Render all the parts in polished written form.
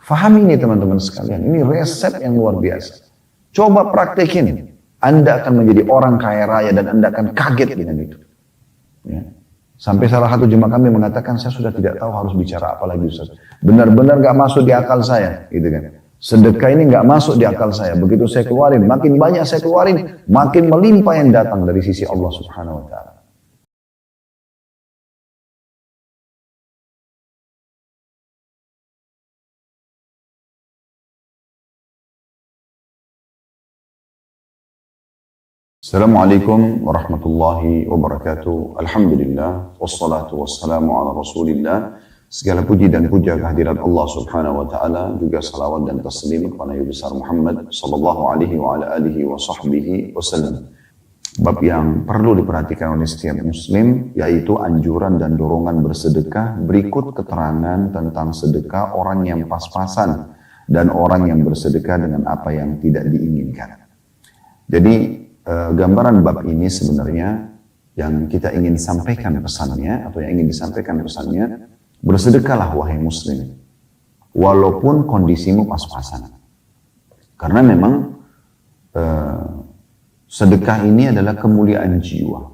Fahami ini teman-teman sekalian, ini resep yang luar biasa. Coba praktekin, Anda akan menjadi orang kaya raya dan Anda akan kaget dengan itu. Ya. Sampai salah satu jemaah kami mengatakan, saya sudah tidak tahu harus bicara apa lagi Ustaz. Benar-benar gak masuk di akal saya, gitu kan. Sedekah ini gak masuk di akal saya. Begitu saya keluarin, makin banyak saya keluarin, makin melimpah yang datang dari sisi Allah Subhanahu wa Ta'ala. Assalamualaikum warahmatullahi wabarakatuh. Alhamdulillah, wassalatu wassalamu ala rasulillah. Segala puji dan puja kehadirat Allah subhanahu wa ta'ala, juga salawat dan taslim kepada Nabi besar Muhammad sallallahu alaihi wa ala alihi wa sahbihi wasallam. Bab yang perlu diperhatikan oleh setiap muslim, yaitu anjuran dan dorongan bersedekah. Berikut keterangan tentang sedekah orang yang pas-pasan dan orang yang bersedekah dengan apa yang tidak diinginkan. Jadi, gambaran bab ini sebenarnya yang kita ingin sampaikan pesannya atau yang ingin disampaikan pesannya, bersedekahlah wahai muslim walaupun kondisimu pas-pasan, karena memang sedekah ini adalah kemuliaan jiwa.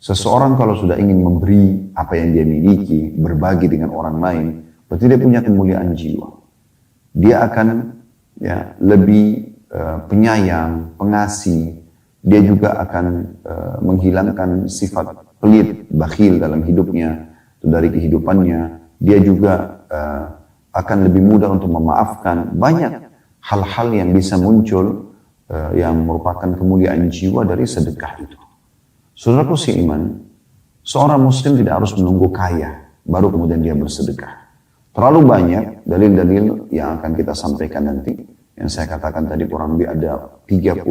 Seseorang kalau sudah ingin memberi apa yang dia miliki, berbagi dengan orang lain, berarti dia punya kemuliaan jiwa. Dia akan lebih penyayang, pengasih. Dia juga akan menghilangkan sifat pelit, bakhil dalam hidupnya, dari kehidupannya. Dia juga akan lebih mudah untuk memaafkan. Banyak hal-hal yang bisa muncul yang merupakan kemuliaan jiwa dari sedekah itu. Saudaraku seiman, seorang muslim tidak harus menunggu kaya baru kemudian dia bersedekah. Terlalu banyak dalil-dalil yang akan kita sampaikan nanti. Yang saya katakan tadi kurang lebih ada 31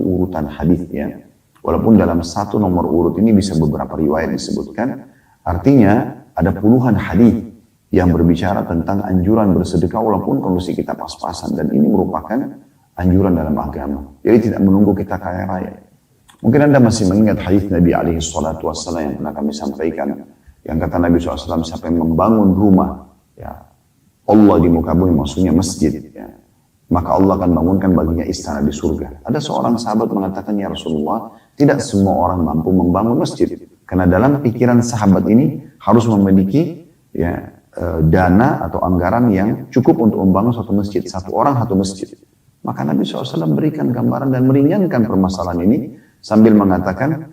urutan hadisnya. Walaupun dalam satu nomor urut ini bisa beberapa riwayat disebutkan. Artinya ada puluhan hadis yang berbicara tentang anjuran bersedekah walaupun kondisi kita pas-pasan. Dan ini merupakan anjuran dalam agama. Jadi tidak menunggu kita kaya raya. Mungkin Anda masih mengingat hadis Nabi SAW yang pernah kami sampaikan. Yang kata Nabi SAW, siapa yang membangun rumah, ya Allah di muka bumi, maksudnya masjid, ya, maka Allah akan bangunkan baginya istana di surga. Ada seorang sahabat mengatakan, ya Rasulullah, tidak semua orang mampu membangun masjid. Karena dalam pikiran sahabat ini harus memiliki dana atau anggaran yang cukup untuk membangun satu masjid. Satu orang satu masjid. Maka Nabi SAW berikan gambaran dan meringankan permasalahan ini sambil mengatakan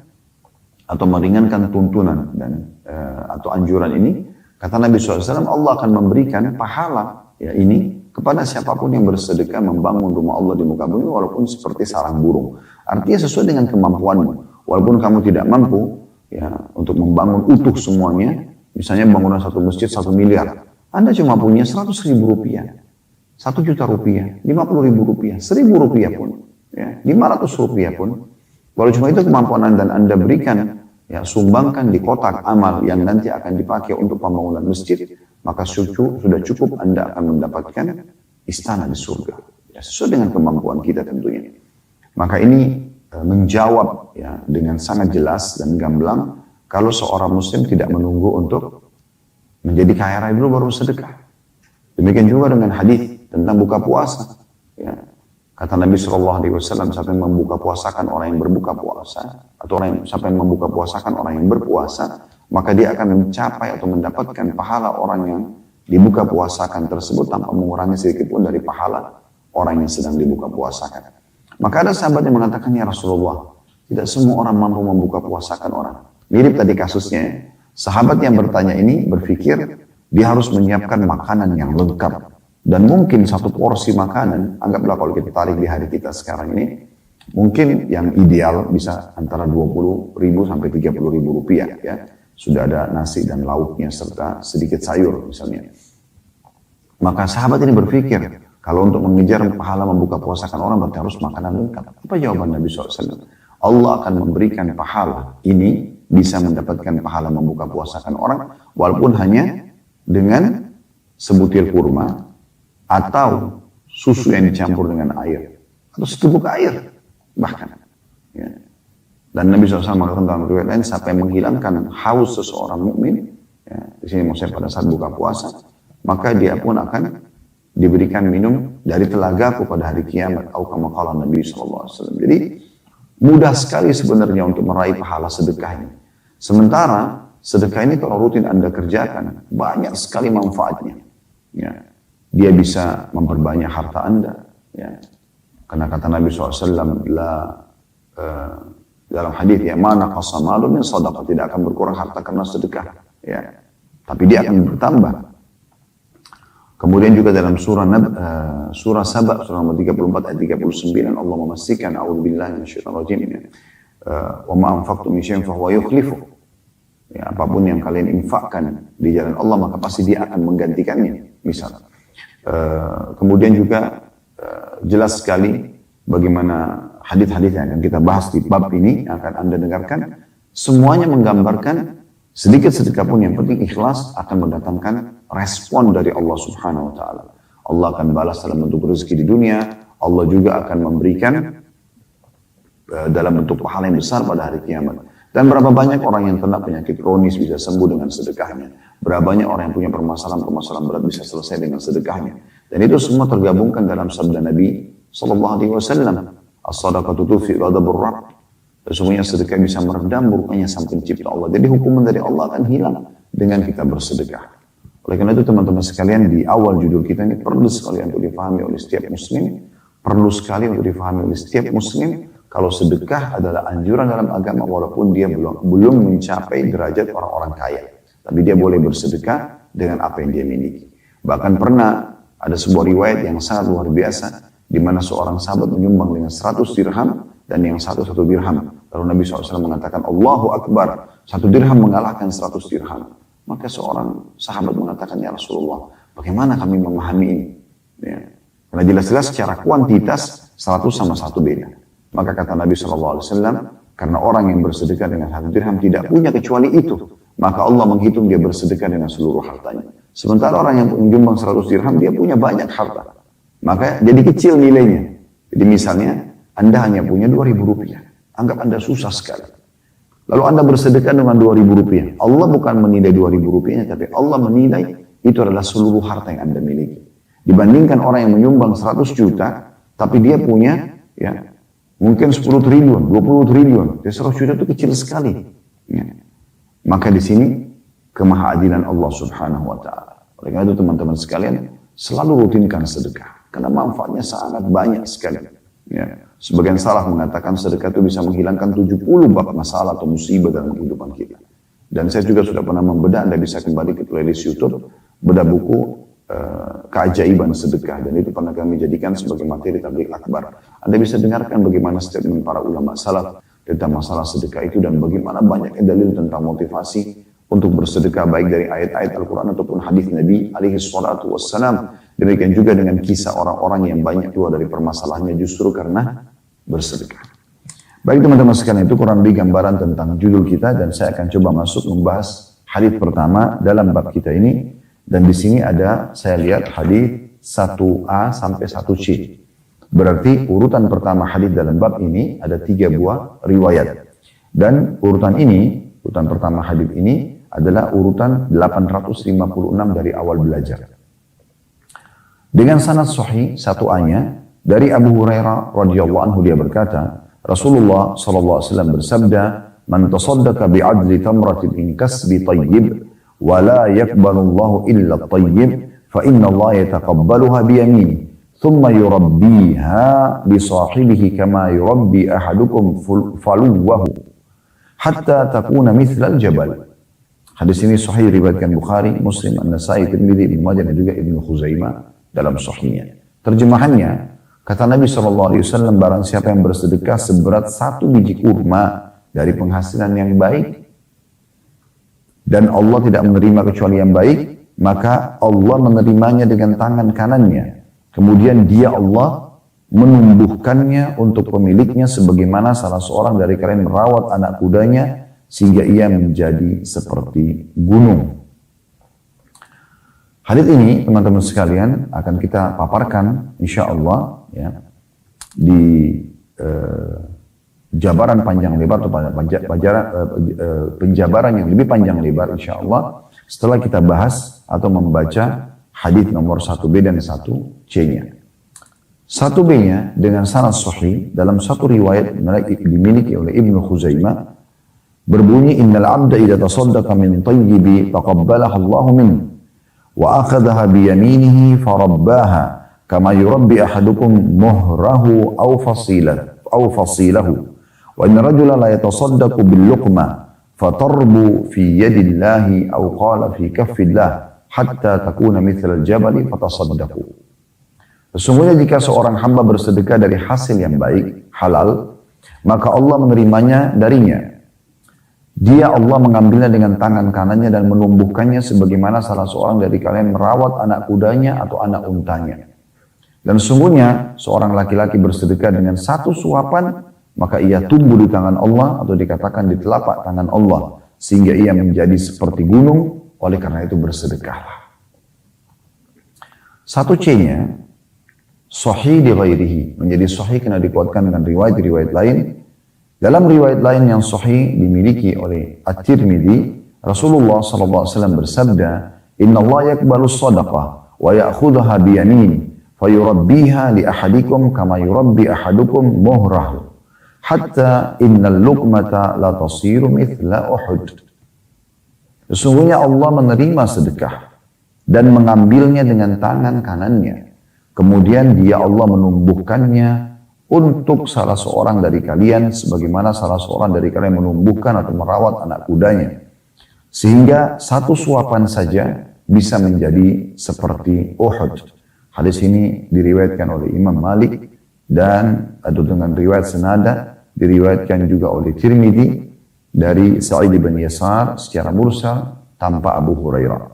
atau meringankan tuntunan dan atau anjuran ini. Kata Nabi SAW, Allah akan memberikan pahala ini kepada siapapun yang bersedekah membangun rumah Allah di muka bumi walaupun seperti sarang burung. Artinya sesuai dengan kemampuanmu. Walaupun kamu tidak mampu untuk membangun utuh semuanya, misalnya bangunan satu masjid 1 miliar, Anda cuma punya 100.000 rupiah, 1 juta rupiah, 50.000 rupiah, 1.000 rupiah pun, 500 rupiah pun, kalau cuma itu kemampuan Anda dan Anda berikan, sumbangkan di kotak amal yang nanti akan dipakai untuk pembangunan masjid, maka sudah cukup Anda akan mendapatkan istana di surga. Sesuai dengan kemampuan kita tentunya. Maka ini menjawab dengan sangat jelas dan gamblang kalau seorang muslim tidak menunggu untuk menjadi kaya raya dulu baru sedekah. Demikian juga dengan hadis tentang buka puasa. Kata Nabi SAW, siapa yang membuka puasakan orang yang berbuka puasa, atau siapa yang membuka puasakan orang yang berpuasa, maka dia akan mencapai atau mendapatkan pahala orang yang dibuka puasakan tersebut tanpa mengurangi sedikit pun dari pahala orang yang sedang dibuka puasakan. Maka ada sahabat yang mengatakan, ya Rasulullah, tidak semua orang mampu membuka puasakan orang. Mirip tadi kasusnya, sahabat yang bertanya ini berpikir dia harus menyiapkan makanan yang lengkap. Dan mungkin satu porsi makanan, anggaplah kalau kita tarik di hari kita sekarang ini, mungkin yang ideal bisa antara 20.000 sampai 30.000 rupiah. Sudah ada nasi dan lauknya serta sedikit sayur misalnya. Maka sahabat ini berpikir, kalau untuk mengejar pahala membuka puasakan orang berarti harus makanan lengkap. Apa jawaban Nabi SAW? Allah akan memberikan pahala ini, bisa mendapatkan pahala membuka puasakan orang, walaupun hanya dengan sebutir kurma, atau susu yang dicampur dengan air, atau setubuk air bahkan. Dan Nabi SAW mengatakan dalam riwayat lain, siapa yang menghilangkan haus seseorang mukmin, di sini maksudnya pada saat buka puasa, maka dia pun akan diberikan minum dari telagaku pada hari kiamat. Atau kama qala Nabi SAW. Jadi mudah sekali sebenarnya untuk meraih pahala sedekah ini. Sementara sedekah ini kalau rutin Anda kerjakan, banyak sekali manfaatnya. Ya. Dia bisa memperbanyak harta Anda. Ya. Karena kata Nabi SAW, dalam hadis ya, mana qasamalu min sadaqah, tidak akan berkurang harta karena sedekah. Ya. Tapi dia akan bertambah. Kemudian juga dalam surah Saba, surah nomor 34 ayat 39, Allah memastikan, a'udzubillahi minasyaitonir rajim, wa ma anfaqtum min syai'in fahuwa yukhlifu. Ya, apapun yang kalian infakkan di jalan Allah, maka pasti dia akan menggantikannya. Misalnya. Kemudian juga jelas sekali bagaimana hadis-hadis yang akan kita bahas di bab ini yang akan Anda dengarkan, semuanya menggambarkan sedikit sedekah pun yang penting ikhlas akan mendatangkan respon dari Allah Subhanahu wa taala. Allah akan balas dalam bentuk rezeki di dunia, Allah juga akan memberikan dalam bentuk pahala yang besar pada hari kiamat. Dan berapa banyak orang yang kena penyakit kronis bisa sembuh dengan sedekahnya. Berapa banyak orang yang punya permasalahan berat bisa selesai dengan sedekahnya. Dan itu semua tergabungkan dalam sabda Nabi sallallahu alaihi wasallam, as-sadaqatu tudfi'u ghadabur rabb. Sesungguhnya sedekah bisa meredam murkanya sang pencipta Allah. Jadi hukuman dari Allah akan hilang dengan kita bersedekah. Oleh karena itu teman-teman sekalian, di awal judul kita ini perlu sekali untuk difahami oleh setiap muslim. Perlu sekali untuk difahami oleh setiap muslim. Kalau sedekah adalah anjuran dalam agama walaupun dia belum mencapai derajat orang-orang kaya. Tapi dia boleh bersedekah dengan apa yang dia miliki. Bahkan pernah ada sebuah riwayat yang sangat luar biasa di mana seorang sahabat menyumbang dengan 100 dirham dan yang satu dirham. Lalu Nabi SAW mengatakan, Allahu Akbar, 1 dirham mengalahkan 100 dirham. Maka seorang sahabat mengatakan, ya Rasulullah, bagaimana kami memahami ini? Ya. Karena jelas-jelas secara kuantitas 100 sama 1 beda. Maka kata Nabi SAW, karena orang yang bersedekah dengan 1 dirham tidak punya kecuali itu, maka Allah menghitung dia bersedekah dengan seluruh hartanya. Sementara orang yang menyumbang 100 dirham, dia punya banyak harta. Maka jadi kecil nilainya. Jadi misalnya, Anda hanya punya 2.000 rupiah. Anggap Anda susah sekali. Lalu Anda bersedekah dengan 2.000 rupiah. Allah bukan menilai 2.000 rupiahnya, tapi Allah menilai itu adalah seluruh harta yang Anda miliki. Dibandingkan orang yang menyumbang 100 juta, tapi dia punya ya mungkin 10 triliun, 20 triliun. 100 juta itu kecil sekali. Ya. Maka di sini kemahaadilan Allah Subhanahu wa taala. Oleh karena itu teman-teman sekalian, selalu rutinkan sedekah karena manfaatnya sangat banyak sekali. Ya. Sebagian salaf mengatakan sedekah itu bisa menghilangkan 70 bab masalah atau musibah dalam kehidupan kita. Dan saya juga sudah pernah membedah, Anda bisa kembali ke playlist YouTube, bedah buku keajaiban sedekah, dan itu pernah kami jadikan sebagai materi tabligh akbar. Anda bisa dengarkan bagaimana statement para ulama salaf tentang masalah sedekah itu dan bagaimana banyaknya dalil tentang motivasi untuk bersedekah baik dari ayat-ayat Al-Quran ataupun hadis Nabi alaihi salatu wassalam. Demikian juga dengan kisah orang-orang yang banyak keluar dari permasalahannya justru karena bersedekah. Baik teman-teman sekalian, itu kurang lebih gambaran tentang judul kita dan saya akan coba masuk membahas hadis pertama dalam bab kita ini. Dan di sini ada, saya lihat hadis 1A sampai 1C. Berarti urutan pertama hadis dalam bab ini ada 3 buah riwayat. Dan urutan pertama hadis ini adalah urutan 856 dari awal belajar. Dengan sanad sahih 1A-nya dari Abu Hurairah radhiyallahu anhu, dia berkata, Rasulullah sallallahu alaihi wasallam bersabda, "Man tasaddaqa bi'adli tamratin min kasbi thayyib ولا يقبل الله إلا الطيب فإن الله يتقبلها بيمينه ثم يربيها لصاحبه كما يربي أحدكم فلوه حتى تكون مثل الجبل." Hadis ini sahih riwayatkan Bukhari, Muslim, An-Nasai, Tirmidzi, Ibnu Majah dan juga Ibnu Khuzaimah dalam sahihnya. Terjemahannya, kata Nabi SAW, barang siapa yang bersedekah seberat 1 biji kurma dari penghasilan yang baik, dan Allah tidak menerima kecuali yang baik, maka Allah menerimanya dengan tangan kanannya. Kemudian dia Allah menumbuhkannya untuk pemiliknya sebagaimana salah seorang dari kalian merawat anak kudanya sehingga ia menjadi seperti gunung. Hadis ini teman-teman sekalian akan kita paparkan insya Allah ya, di jabaran panjang lebar atau penjabaran yang lebih panjang lebar insya Allah setelah kita bahas atau membaca hadis nomor 1B dan 1C-nya. 1B-nya dengan sanad sahih dalam satu riwayat dimiliki oleh Ibnu Khuzaimah berbunyi innal 'abda idza tasaddaqa min thayyibi taqabbalaha Allahu minhu wa akhadhaha bi yaminihi farabbaha kama yurabbi ahadukum muhrahu aw fasilahu wa inna rajula la yatasaddaqu bil luqma fatarbu fi yadillahi aw qala fi kaffillah hatta takuna mithla al-jabali fatasaddaqu. Sesungguhnya jika seorang hamba bersedekah dari hasil yang baik, halal, maka Allah menerimanya darinya. Dia Allah mengambilnya dengan tangan kanannya dan menumbuhkannya sebagaimana salah seorang dari kalian merawat anak kudanya atau anak untanya. Dan sesungguhnya seorang laki-laki bersedekah dengan satu suapan, maka ia tumbuh di tangan Allah atau dikatakan di telapak tangan Allah. Sehingga ia menjadi seperti gunung, oleh karena itu bersedekahlah. 1C-nya, sahih di ghairihi. Menjadi sahih karena dikuatkan dengan riwayat-riwayat lain. Dalam riwayat lain yang sahih dimiliki oleh At-Tirmidzi, Rasulullah SAW bersabda, Inna Allah yakbalu sadaqah wa ya'khudhaha biyamin. Fayurabbiha li ahadikum kama yurabbi ahadukum muhrahu hatta innal luqmata la tasiru mithla Uhud. Sesungguhnya Allah menerima sedekah dan mengambilnya dengan tangan kanannya. Kemudian dia Allah menumbuhkannya untuk salah seorang dari kalian sebagaimana salah seorang dari kalian menumbuhkan atau merawat anak kudanya. Sehingga satu suapan saja bisa menjadi seperti Uhud. Hadis ini diriwayatkan oleh Imam Malik dan atau dengan riwayat senada diriwayatkan juga oleh Tirmidzi dari Sa'id bin Yasar secara mursal tanpa Abu Hurairah.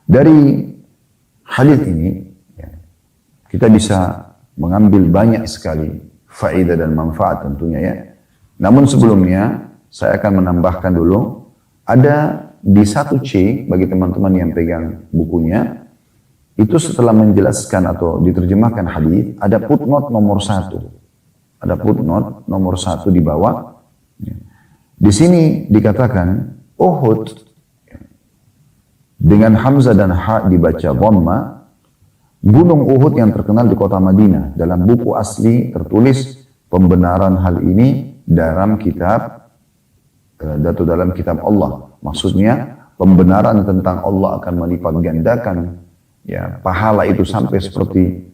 Dari hadis ini kita bisa mengambil banyak sekali faedah dan manfaat tentunya ya. Namun sebelumnya saya akan menambahkan dulu ada di 1C bagi teman-teman yang pegang bukunya. Itu setelah menjelaskan atau diterjemahkan hadis, ada footnote nomor 1. Ada footnote nomor 1 di bawah. Di sini dikatakan Uhud dengan Hamzah dan Ha dibaca dhamma, gunung Uhud yang terkenal di kota Madinah. Dalam buku asli tertulis pembenaran hal ini dalam kitab Allah. Maksudnya pembenaran tentang Allah akan melipat gandakan ya, pahala itu sampai seperti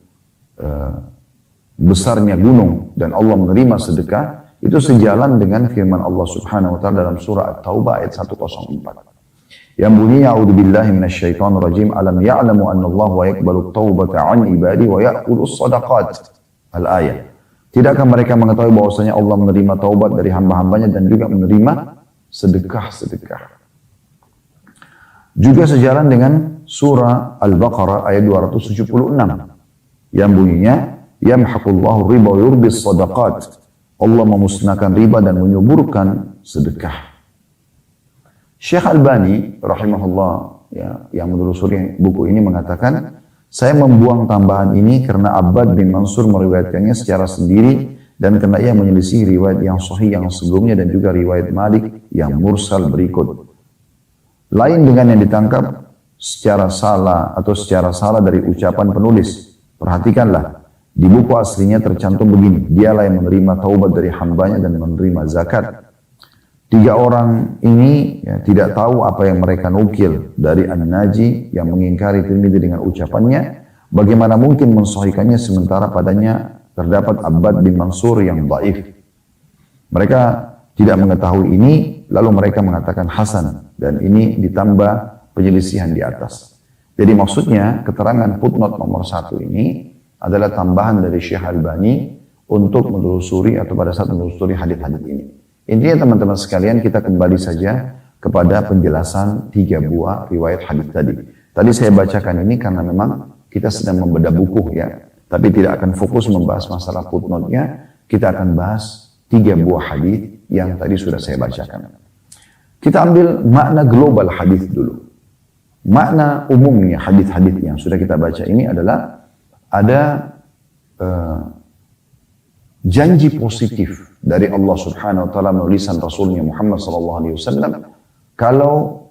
besarnya gunung dan Allah menerima sedekah, itu sejalan dengan firman Allah Subhanahu wa taala dalam surah At-Taubah ayat 104. Yang bunyinya a'udzubillahi minasyaitonir rajim alam ya'lamu annallaha wa yaqbalu at-taubata 'an ibadi wa ya'khudhu as-shadaqat. Al-ayat. Tidakkah mereka mengetahui bahwasanya Allah menerima taubat dari hamba-hambanya dan juga menerima sedekah-sedekah. Juga sejalan dengan surah Al-Baqarah ayat 276 yang bunyinya yamhaqullahu riba wa yurbis sadaqat. Allah memusnahkan riba dan menyuburkan sedekah. Syekh Albani rahimahullah ya, yang menelusuri buku ini mengatakan, saya membuang tambahan ini karena Abbad bin Mansur meriwayatkannya secara sendiri dan karena ia menyelisih riwayat yang sahih yang sebelumnya dan juga riwayat Malik yang mursal berikut. Lain dengan yang ditangkap secara salah atau secara salah dari ucapan penulis. Perhatikanlah, di buku aslinya tercantum begini, dialah yang menerima taubat dari hambanya dan menerima zakat. 3 orang ini ya, tidak tahu apa yang mereka nukil dari An-Naji yang mengingkari Tirmidzi dengan ucapannya. Bagaimana mungkin mensahihkannya sementara padanya terdapat Abbad bin Mansur yang dhaif. Mereka tidak mengetahui ini, lalu mereka mengatakan hasan, dan ini ditambah penyelisihan di atas. Jadi maksudnya keterangan footnote nomor 1 ini adalah tambahan dari Syekh Albani untuk menelusuri atau pada saat menelusuri hadis-hadis ini. Intinya teman-teman sekalian, kita kembali saja kepada penjelasan 3 buah riwayat hadis tadi. Tadi saya bacakan ini karena memang kita sedang membedah buku ya, tapi tidak akan fokus membahas masalah footnote-nya. Kita akan bahas 3 buah hadis yang tadi sudah saya bacakan. Kita ambil makna global hadis dulu. Makna umumnya hadis-hadis yang sudah kita baca ini adalah ada janji positif dari Allah Subhanahu wa taala melalui lisan Rasulnya Muhammad sallallahu alaihi wasallam kalau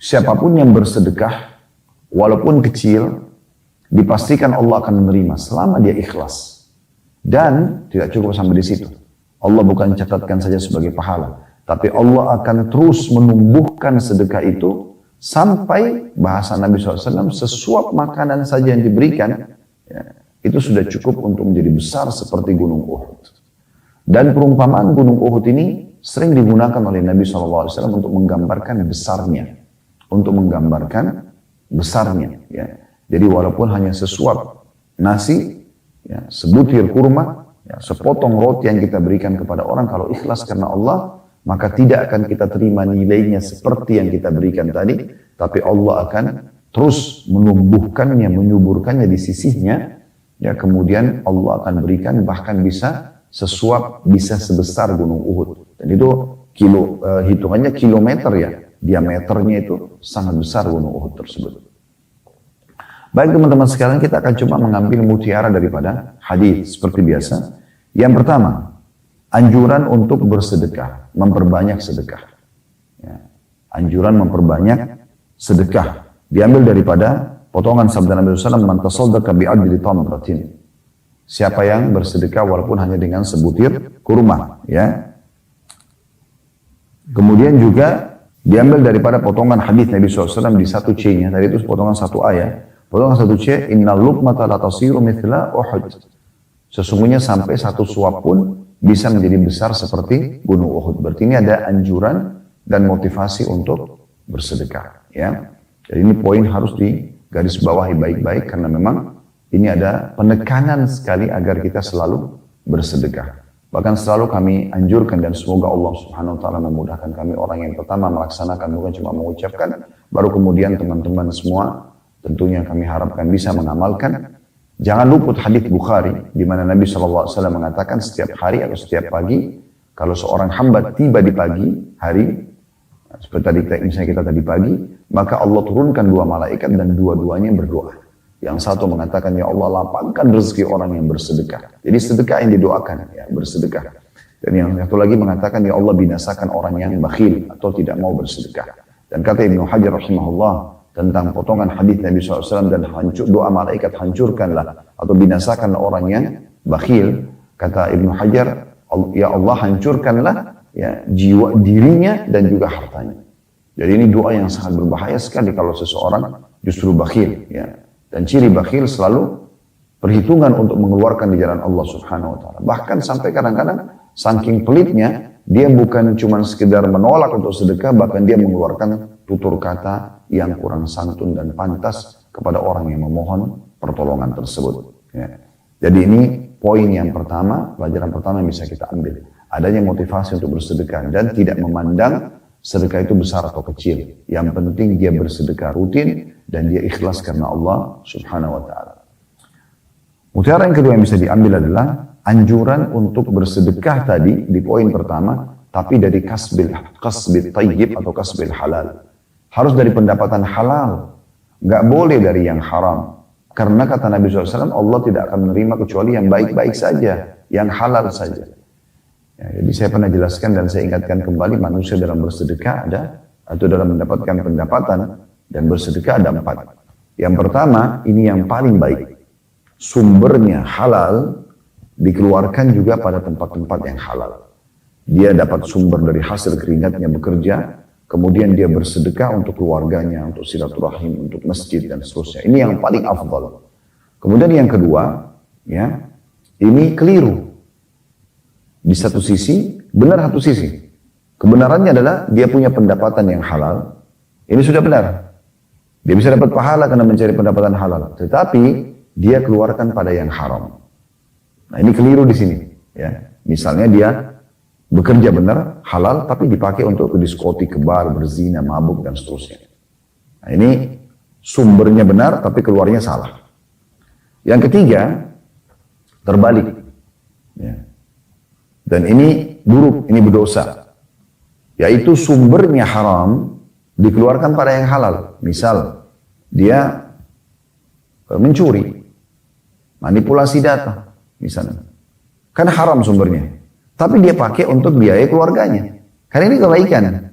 siapapun yang bersedekah, walaupun kecil, dipastikan Allah akan menerima selama dia ikhlas. Dan tidak cukup sampai di situ. Allah bukan catatkan saja sebagai pahala, tapi Allah akan terus menumbuhkan sedekah itu sampai bahasa Nabi SAW, sesuap makanan saja yang diberikan, ya, itu sudah cukup untuk menjadi besar seperti gunung Uhud. Dan perumpamaan gunung Uhud ini sering digunakan oleh Nabi SAW untuk menggambarkan besarnya. Untuk menggambarkan besarnya. Ya. Jadi walaupun hanya sesuap nasi, ya, sebutir kurma, ya, sepotong roti yang kita berikan kepada orang, kalau ikhlas karena Allah, maka tidak akan kita terima nilainya seperti yang kita berikan tadi, tapi Allah akan terus menumbuhkannya, menyuburkannya di sisinya, ya, kemudian Allah akan berikan bahkan bisa sesuap, bisa sebesar gunung Uhud. Dan itu hitungannya kilometer ya, diameternya itu sangat besar gunung Uhud tersebut. Baik teman-teman sekalian, kita akan coba mengambil mutiara daripada hadis seperti biasa. Yang pertama, anjuran untuk bersedekah, memperbanyak sedekah. Ya. Anjuran memperbanyak sedekah. Diambil daripada potongan sabda Nabi SAW, man tasaddaqa bi'adli tamratin. Siapa yang bersedekah walaupun hanya dengan sebutir kurma, ya. Kemudian juga diambil daripada potongan hadis Nabi SAW di satu C-nya, tadi itu potongan satu ayat. Potongan satu C, innal luqmata la tasiru mithla Uhud. Sesungguhnya sampai satu suap pun bisa menjadi besar seperti gunung Uhud. Berarti ini ada anjuran dan motivasi untuk bersedekah, ya. Jadi ini poin harus digarisbawahi baik-baik karena memang ini ada penekanan sekali agar kita selalu bersedekah. Bahkan selalu kami anjurkan dan semoga Allah Subhanahu wa taala memudahkan kami orang yang pertama melaksanakan, bukan cuma mengucapkan, baru kemudian teman-teman semua tentunya kami harapkan bisa mengamalkan. Jangan luput hadis Bukhari di mana Nabi SAW mengatakan setiap hari atau setiap pagi kalau seorang hamba tiba di pagi hari seperti tadi misalnya kita tadi pagi, maka Allah turunkan dua malaikat dan dua-duanya berdoa. Yang satu mengatakan, ya Allah lapangkan rezeki orang yang bersedekah. Jadi sedekah yang didoakan, ya bersedekah. Dan yang satu lagi mengatakan, ya Allah binasakan orang yang bakhil atau tidak mau bersedekah. Dan kata Ibnu Hajar rahimahullah tentang potongan hadis Nabi SAW dan doa malaikat hancurkanlah atau binasakanlah orang yang bakhil. Kata Ibnu Hajar, ya Allah hancurkanlah ya jiwa dirinya dan juga hartanya. Jadi ini doa yang sangat berbahaya sekali kalau seseorang justru bakhil, ya. Dan ciri bakhil selalu perhitungan untuk mengeluarkan di jalan Allah Subhanahu wa taala. Bahkan sampai kadang-kadang saking pelitnya, dia bukan cuma sekedar menolak untuk sedekah, bahkan dia mengeluarkan tutur kata yang kurang santun dan pantas kepada orang yang memohon pertolongan tersebut. Ya. Jadi ini poin yang pertama, pelajaran pertama yang bisa kita ambil. Adanya motivasi untuk bersedekah dan tidak memandang sedekah itu besar atau kecil. Yang penting dia bersedekah rutin dan dia ikhlas karena Allah Subhanahu wa taala. Mutiara yang kedua yang bisa diambil adalah anjuran untuk bersedekah tadi di poin pertama, tapi dari kasbil thayyib atau kasbil halal. Harus dari pendapatan halal, nggak boleh dari yang haram. Karena kata Nabi SAW, Allah tidak akan menerima kecuali yang baik-baik saja, yang halal saja. Ya, jadi saya pernah jelaskan dan saya ingatkan kembali, manusia dalam bersedekah ada, atau dalam mendapatkan pendapatan dan bersedekah ada 4. Yang pertama, ini yang paling baik. Sumbernya halal, dikeluarkan juga pada tempat-tempat yang halal. Dia dapat sumber dari hasil keringatnya bekerja, kemudian dia bersedekah untuk keluarganya, untuk silaturahim, untuk masjid dan seterusnya. Ini yang paling afdal. Kemudian yang kedua, ya, ini keliru. Di satu sisi, benar satu sisi. Kebenarannya adalah dia punya pendapatan yang halal. Ini sudah benar. Dia bisa dapat pahala karena mencari pendapatan halal. Tetapi dia keluarkan pada yang haram. Nah ini keliru di sini. Ya. Misalnya dia bekerja benar, halal, tapi dipakai untuk ke diskotik, ke bar, berzina, mabuk, dan seterusnya. Nah ini sumbernya benar, tapi keluarnya salah. Yang ketiga, terbalik. Ya. Dan ini buruk, ini berdosa. Yaitu sumbernya haram, dikeluarkan pada yang halal. Misal, dia mencuri, manipulasi data, misalnya. Kan haram sumbernya. Tapi dia pakai untuk biaya keluarganya. Karena ini kebaikan.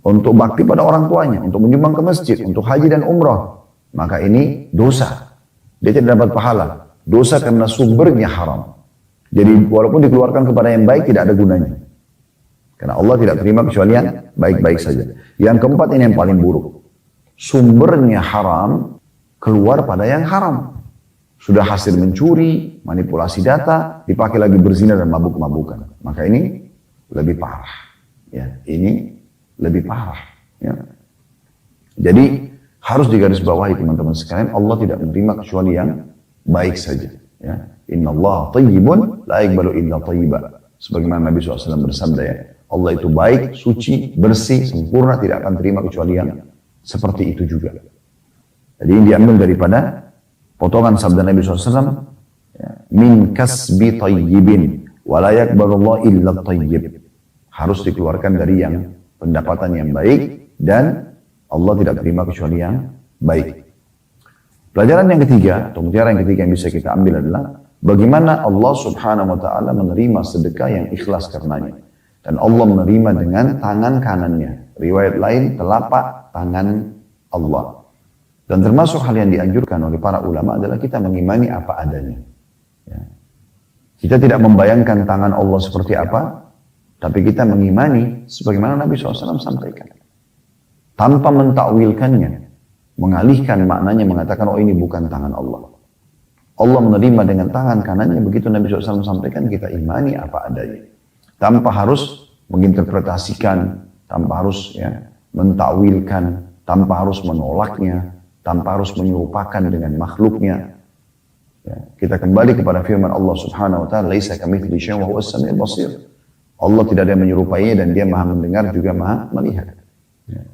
untuk bakti pada orang tuanya, untuk menyumbang ke masjid, untuk haji dan umrah, maka ini dosa. Dia tidak dapat pahala. Dosa karena sumbernya haram. Jadi walaupun dikeluarkan kepada yang baik tidak ada gunanya. Karena Allah tidak terima kecuali yang baik-baik saja. Yang keempat ini yang paling buruk. Sumbernya haram, keluar pada yang haram. Sudah hasil mencuri, manipulasi data, dipakai lagi berzina dan mabuk-mabukan. Maka ini lebih parah. Ya, ini lebih parah. Ya. Jadi harus digarisbawahi teman-teman sekalian, Allah tidak menerima kecuali yang baik saja. Ya. Inna Allah tayyibun la yaqbalu illa tayyiba. Sebagaimana Nabi SAW bersabda ya, Allah itu baik, suci, bersih, sempurna, tidak akan terima kecuali yang seperti itu juga. Jadi ini diambil daripada potongan sabda Nabi SAW, ya, min kasbi tayyibin wa la yaqbalu Allah illa tayyib. Harus dikeluarkan dari yang pendapatan yang baik dan Allah tidak terima kecuali yang baik. Pelajaran yang ketiga atau mutiara yang ketiga yang bisa kita ambil adalah bagaimana Allah Subhanahu wa taala menerima sedekah yang ikhlas karenanya. Dan Allah menerima dengan tangan kanannya. Riwayat lain telapak tangan Allah. Dan termasuk hal yang dianjurkan oleh para ulama adalah kita mengimani apa adanya. Ya. Kita tidak membayangkan tangan Allah seperti apa, tapi kita mengimani sebagaimana Nabi SAW sampaikan. Tanpa mentakwilkannya, mengalihkan maknanya, mengatakan, oh ini bukan tangan Allah. Allah menerima dengan tangan kanannya, begitu Nabi SAW sampaikan, kita imani apa adanya. Tanpa harus menginterpretasikan, tanpa harus mentakwilkan, tanpa harus menolaknya, tanpa harus menyerupakan dengan makhluknya. Ya, kita kembali kepada firman Allah Subhanahu wa taala, "Laisa kamitslihi syai'un wa huwas samiul basir." Allah tidak ada yang menyerupainya dan Dia Maha mendengar juga Maha melihat. Ya.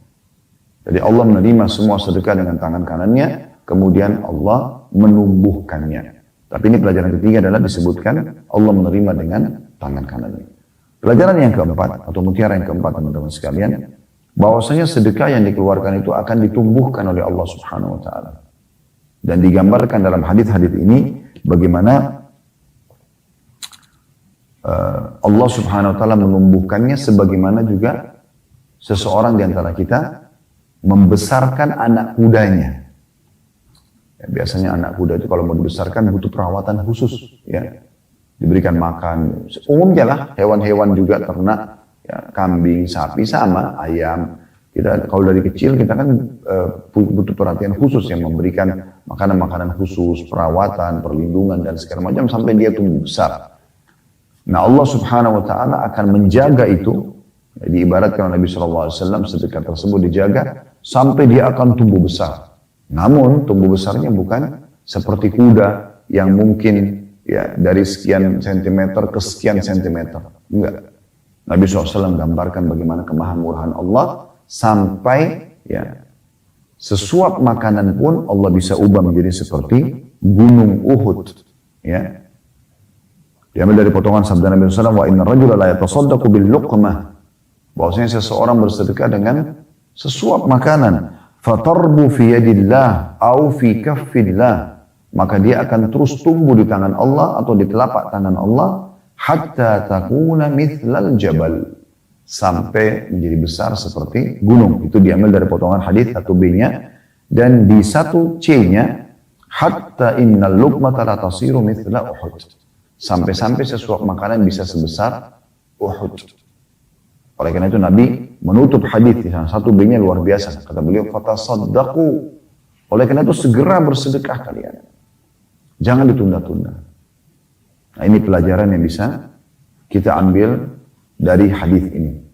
Jadi Allah menerima semua sedekah dengan tangan kanannya, kemudian Allah menumbuhkannya. Tapi ini pelajaran ketiga adalah disebutkan Allah menerima dengan tangan kanannya. Pelajaran yang keempat atau mutiara yang keempat teman-teman sekalian, bahwasanya sedekah yang dikeluarkan itu akan ditumbuhkan oleh Allah Subhanahu wa taala. Dan digambarkan dalam hadis-hadis ini bagaimana Allah Subhanahu wa taala menumbuhkannya sebagaimana juga seseorang di antara kita membesarkan anak kudanya. Ya, biasanya anak kuda itu kalau mau dibesarkan butuh perawatan khusus, ya. Diberikan makan. Umumnya lah hewan-hewan juga ternak, ya, kambing, sapi sama, ayam. Kita kalau dari kecil kita kan butuh perhatian khusus yang memberikan makanan-makanan khusus, perawatan, perlindungan dan segala macam sampai dia tumbuh besar. Nah Allah Subhanahu wa taala akan menjaga itu. Diibaratkan oleh Nabi SAW sedekah tersebut dijaga sampai dia akan tumbuh besar. Namun tumbuh besarnya bukan seperti kuda yang mungkin ya dari sekian sentimeter ke sekian sentimeter. Enggak. Nabi SAW gambarkan bagaimana kemahamurahan Allah sampai ya sesuap makanan pun Allah bisa ubah menjadi seperti gunung Uhud. Ya. Diambil dari potongan sabda Nabi SAW, wa inna rajula la yatasaddaqu bil luqmah. Bahwasanya seseorang bersedekah dengan sesuap makanan, fatarbu fi yadillah au fi kaffillah, maka dia akan terus tumbuh di tangan Allah atau di telapak tangan Allah hatta takuna mithlal jabal, sampai menjadi besar seperti gunung. Itu diambil dari potongan hadis 1B-nya, dan di 1C-nya hatta innal luqmata la tasiru mithla Uhud, sampai-sampai sesuap makanan bisa sebesar Uhud. Oleh karena itu Nabi menutup hadis di sana 1B-nya luar biasa. Kata beliau, fatasaddaqu. Oleh karena itu segera bersedekah kalian. Jangan ditunda-tunda. Nah ini pelajaran yang bisa kita ambil dari hadis ini.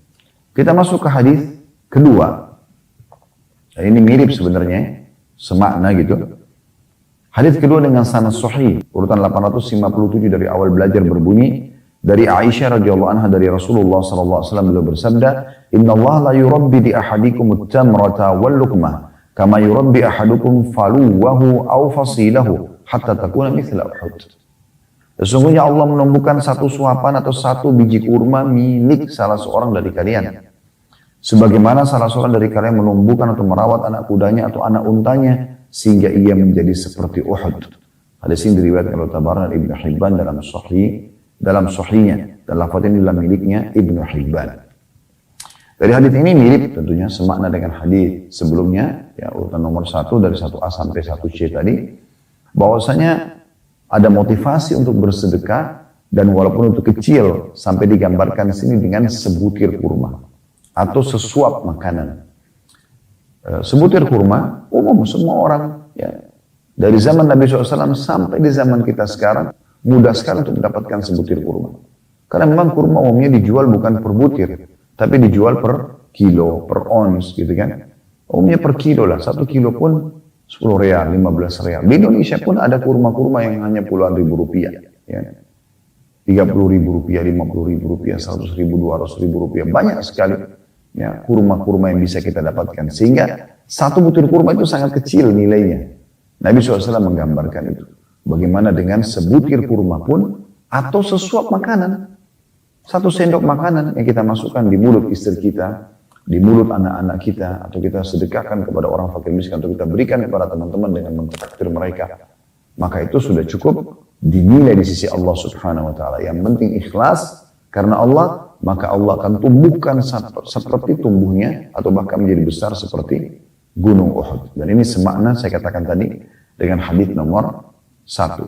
Kita masuk ke hadis kedua. Dan ini mirip sebenarnya, semakna gitu. Hadis kedua dengan sanad sahih, urutan 857 dari awal belajar berbunyi, dari Aisyah radhiyallahu anha dari Rasulullah sallallahu alaihi wasallam beliau bersabda, "Inna Allah la yurabbi di ahadikum at-tamrata wal luqmah kama yurabbi ahadukum faluwahu aw fasilahu hatta takuna mithla Uhud." Sesungguhnya Allah menumbuhkan satu suapan atau satu biji kurma milik salah seorang dari kalian, sebagaimana salah seorang dari kalian menumbuhkan atau merawat anak kudanya atau anak untanya sehingga ia menjadi seperti Uhud. Hadis ini diriwayatkan oleh Tabarani dan Ibnu Hibban dalam sahihnya, dan lafaz ini adalah miliknya Ibnu Hibban. Dari hadis ini mirip tentunya semakna dengan hadis sebelumnya, ya urutan nomor 1 dari 1A sampai 1C tadi, bahwasanya ada motivasi untuk bersedekah dan walaupun itu kecil sampai digambarkan di sini dengan sebutir kurma atau sesuap makanan. Sebutir kurma umum semua orang, ya dari zaman Nabi SAW sampai di zaman kita sekarang mudah sekali untuk mendapatkan sebutir kurma. Karena memang kurma umumnya dijual bukan per butir, tapi dijual per kilo, per ons gitu kan. Umumnya per kilo lah, 1 kilo pun 10 real, 15 real. Di Indonesia pun ada kurma-kurma yang hanya puluhan ribu rupiah. Ya. 30 ribu rupiah, 50 ribu rupiah, 100 ribu, 200 ribu rupiah. Banyak sekali ya, kurma-kurma yang bisa kita dapatkan. Sehingga satu butir kurma itu sangat kecil nilainya. Nabi SAW menggambarkan itu. Bagaimana dengan sebutir kurma pun atau sesuap makanan. 1 sendok makanan yang kita masukkan di mulut istri kita, di mulut anak-anak kita, atau kita sedekahkan kepada orang fakir miskin, atau kita berikan kepada teman-teman dengan mentraktir mereka. Maka itu sudah cukup dinilai di sisi Allah Subhanahu wa Ta'ala. Yang penting ikhlas karena Allah, maka Allah akan tumbuhkan seperti tumbuhnya, atau bahkan menjadi besar seperti gunung Uhud. Dan ini semakna saya katakan tadi dengan hadis nomor 1.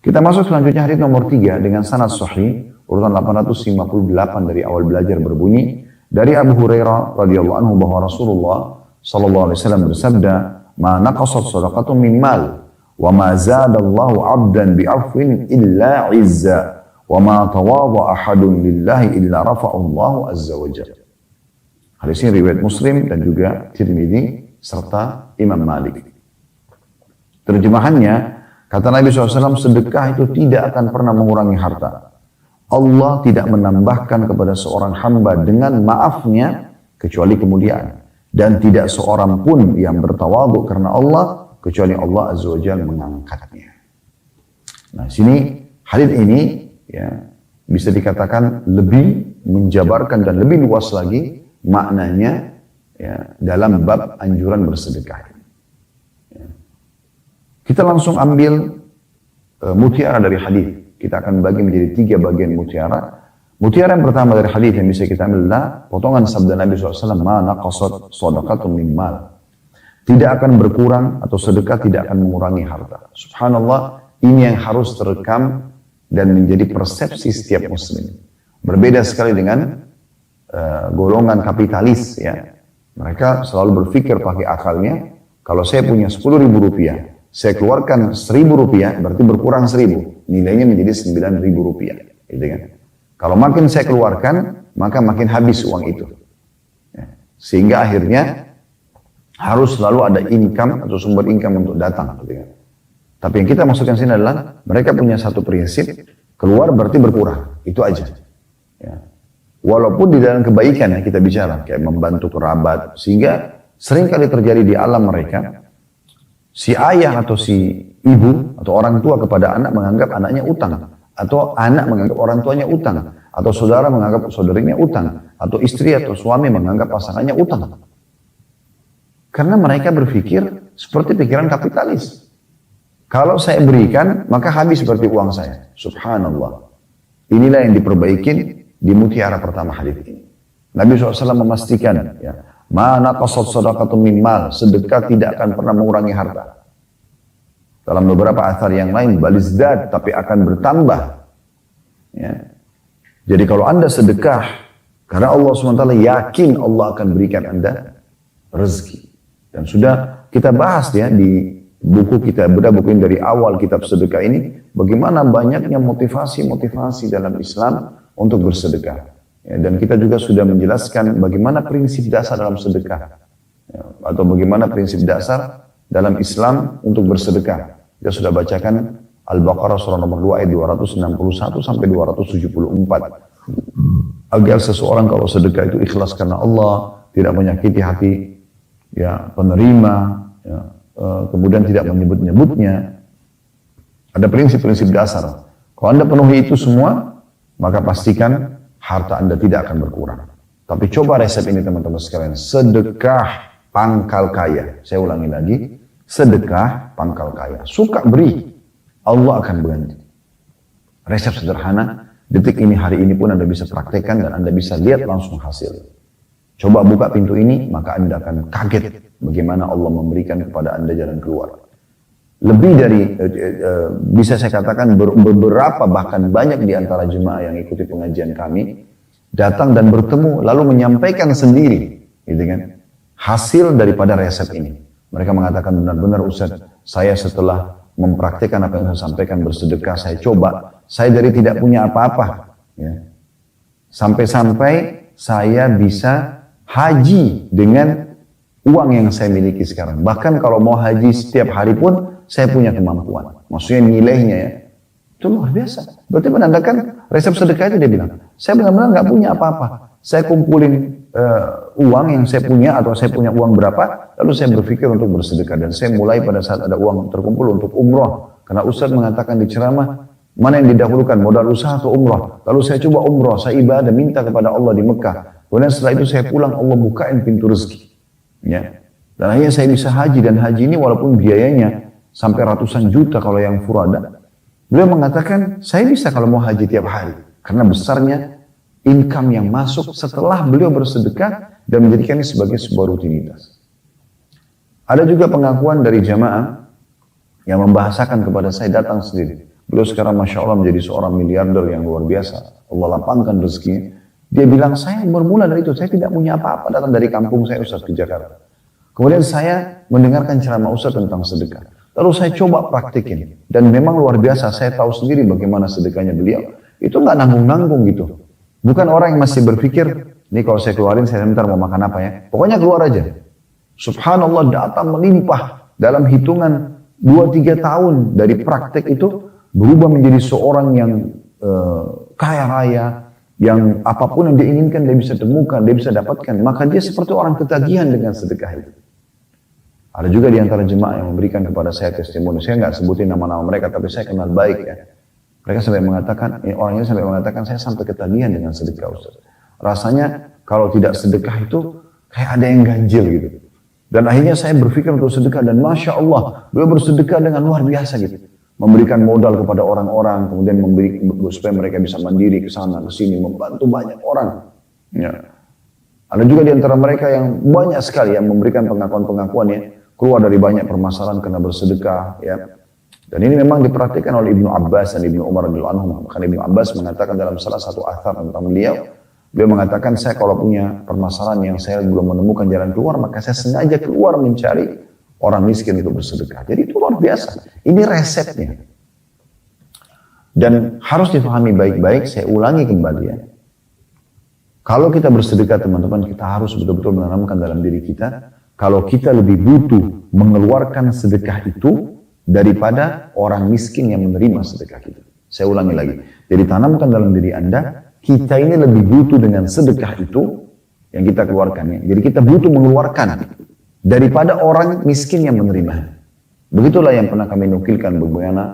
Kita masuk selanjutnya hadis nomor 3 dengan sanad sahih, urutan 858 dari awal belajar berbunyi dari Abu Hurairah radhiyallahu anhu bahwa Rasulullah sallallahu alaihi wasallam bersabda, "Ma naqasat shadaqatun min mal, wa ma zadallahu 'abdan bi 'afwin illa 'izza, wa ma tawadha ahadun lillahi illa rafa'allahu azza wa jalla." Hadis ini riwayat Muslim dan juga Tirmidzi serta Imam Malik. Terjemahannya, kata Nabi SAW, sedekah itu tidak akan pernah mengurangi harta. Allah tidak menambahkan kepada seorang hamba dengan maafnya kecuali kemuliaan. Dan tidak seorang pun yang bertawadhu karena Allah kecuali Allah Azza wa Jalla mengangkatnya. Nah, sini hadis ini ya bisa dikatakan lebih menjabarkan dan lebih luas lagi maknanya ya, dalam bab anjuran bersedekah. Ya. Kita langsung ambil mutiara dari hadis. Kita akan bagi menjadi 3 bagian mutiara. Mutiara yang pertama dari hadis yang bisa kita ambil adalah potongan sabda Nabi SAW, "Ma naqasat shadaqatun min mal." Tidak akan berkurang atau sedekah tidak akan mengurangi harta. Subhanallah, ini yang harus terekam dan menjadi persepsi setiap muslim. Berbeda sekali dengan golongan kapitalis ya. Mereka selalu berpikir pakai akalnya, kalau saya punya 10.000 rupiah, saya keluarkan 1.000 rupiah, berarti berkurang 1.000. Nilainya menjadi 9.000 rupiah. Gitu kan? Kalau makin saya keluarkan, maka makin habis uang itu. Ya. Sehingga akhirnya harus selalu ada income atau sumber income untuk datang. Gitu kan? Tapi yang kita maksudkan sini adalah, mereka punya satu prinsip, keluar berarti berkurang. Itu aja. Ya. Walaupun di dalam kebaikan ya kita bicara, kayak membantu kerabat. Sehingga seringkali terjadi di alam mereka, si ayah atau si ibu atau orang tua kepada anak menganggap anaknya utang, atau anak menganggap orang tuanya utang, atau saudara menganggap saudarinya utang, atau istri atau suami menganggap pasangannya utang. Karena mereka berpikir seperti pikiran kapitalis. Kalau saya berikan, maka habis seperti uang saya. Subhanallah. Inilah yang diperbaikin di mutiara pertama hadis ini. Nabi SAW memastikan, ya, "Ma naqasat shadaqatun min mal." Sedekah tidak akan pernah mengurangi harta. Dalam beberapa athar yang lain, balizdad, tapi akan bertambah. Ya. Jadi kalau Anda sedekah, karena Allah SWT yakin Allah akan berikan Anda rezeki. Dan sudah kita bahas ya di buku kita, buku ini dari awal kitab sedekah ini, bagaimana banyaknya motivasi-motivasi dalam Islam untuk bersedekah. Ya, dan kita juga sudah menjelaskan bagaimana prinsip dasar dalam sedekah. Ya, atau bagaimana prinsip dasar dalam Islam untuk bersedekah. Kita sudah bacakan Al-Baqarah surah nomor 2 ayat 261 sampai 274. Agar seseorang kalau sedekah itu ikhlas karena Allah, tidak menyakiti hati ya penerima, ya, kemudian tidak menyebut-nyebutnya. Ada prinsip-prinsip dasar. Kalau Anda penuhi itu semua, maka pastikan harta Anda tidak akan berkurang. Tapi coba resep ini teman-teman sekalian. Sedekah pangkal kaya. Saya ulangi lagi. Sedekah pangkal kaya. Suka beri, Allah akan berganti. Resep sederhana, detik ini, hari ini pun Anda bisa praktekkan dan Anda bisa lihat langsung hasil. Coba buka pintu ini, maka Anda akan kaget bagaimana Allah memberikan kepada Anda jalan keluar. Lebih dari, bisa saya katakan beberapa bahkan banyak di antara jemaah yang ikuti pengajian kami, datang dan bertemu lalu menyampaikan sendiri, gitu kan, hasil daripada resep ini. Mereka mengatakan benar-benar Ustaz, saya setelah mempraktikkan apa yang saya sampaikan bersedekah, saya coba, saya dari tidak punya apa-apa, ya. Sampai-sampai saya bisa haji dengan uang yang saya miliki sekarang. Bahkan kalau mau haji setiap hari pun saya punya kemampuan. Maksudnya nilainya ya, itu luar biasa. Berarti menandakan resep sedekah itu dia bilang, saya benar-benar nggak punya apa-apa. Saya kumpulin uang yang saya punya atau saya punya uang berapa, lalu saya berpikir untuk bersedekah. Dan saya mulai pada saat ada uang terkumpul untuk umroh. Karena Ustaz mengatakan di ceramah, mana yang didahulukan, modal usaha atau umroh. Lalu saya coba umroh, saya ibadah, minta kepada Allah di Mekah. Kemudian setelah itu saya pulang, Allah bukain pintu rezeki. Ya. Dan akhirnya saya bisa haji, dan haji ini walaupun biayanya sampai ratusan juta kalau yang furada. Beliau mengatakan, saya bisa kalau mau haji tiap hari. Karena besarnya income yang masuk setelah beliau bersedekah dan menjadikannya sebagai sebuah rutinitas. Ada juga pengakuan dari jamaah yang membahasakan kepada saya datang sendiri. Beliau sekarang Masya Allah menjadi seorang miliarder yang luar biasa. Allah lapangkan rezekinya. Dia bilang, saya bermula dari itu, saya tidak punya apa-apa, datang dari kampung saya Ustaz ke Jakarta. Kemudian saya mendengarkan ceramah Ustaz tentang sedekah. Lalu saya coba praktikin. Dan memang luar biasa, saya tahu sendiri bagaimana sedekahnya beliau. Itu nggak nanggung-nanggung gitu. Bukan orang yang masih berpikir, ini kalau saya keluarin saya bentar mau makan apa ya. Pokoknya keluar aja. Subhanallah datang melimpah dalam hitungan 2-3 tahun dari praktek itu berubah menjadi seorang yang kaya raya, yang apapun yang dia inginkan dia bisa temukan, dia bisa dapatkan. Maka dia seperti orang ketagihan dengan sedekah itu. Ada juga di antara jemaah yang memberikan kepada saya testimoni. Saya nggak sebutin nama-nama mereka, tapi saya kenal baik ya. Mereka sampai mengatakan, orangnya sampai mengatakan, saya sampai ketagihan dengan sedekah Ustaz. Rasanya kalau tidak sedekah itu kayak ada yang ganjil gitu. Dan akhirnya saya berpikir untuk sedekah, dan Masya Allah, beliau bersedekah dengan luar biasa gitu. Memberikan modal kepada orang-orang, kemudian memberi supaya mereka bisa mandiri ke sana, ke sini, membantu banyak orang. Ya. Ada juga di antara mereka yang banyak sekali yang memberikan pengakuan-pengakuan ya, keluar dari banyak permasalahan karena bersedekah ya. Dan ini memang diperhatikan oleh Ibnu Abbas dan Ibnu Umar radhiyallahu anhum. Bahkan Ibnu Abbas mengatakan dalam salah satu athar tentang beliau mengatakan, saya kalau punya permasalahan yang saya belum menemukan jalan keluar, maka saya sengaja keluar mencari orang miskin itu bersedekah. Jadi itu luar biasa. Ini resepnya. Dan harus difahami baik-baik, saya ulangi kembali ya. Kalau kita bersedekah teman-teman, kita harus betul-betul menanamkan dalam diri kita, kalau kita lebih butuh mengeluarkan sedekah itu daripada orang miskin yang menerima sedekah kita. Saya ulangi lagi. Jadi tanamkan dalam diri Anda, kita ini lebih butuh dengan sedekah itu yang kita keluarkan. Jadi kita butuh mengeluarkan daripada orang miskin yang menerima. Begitulah yang pernah kami nukilkan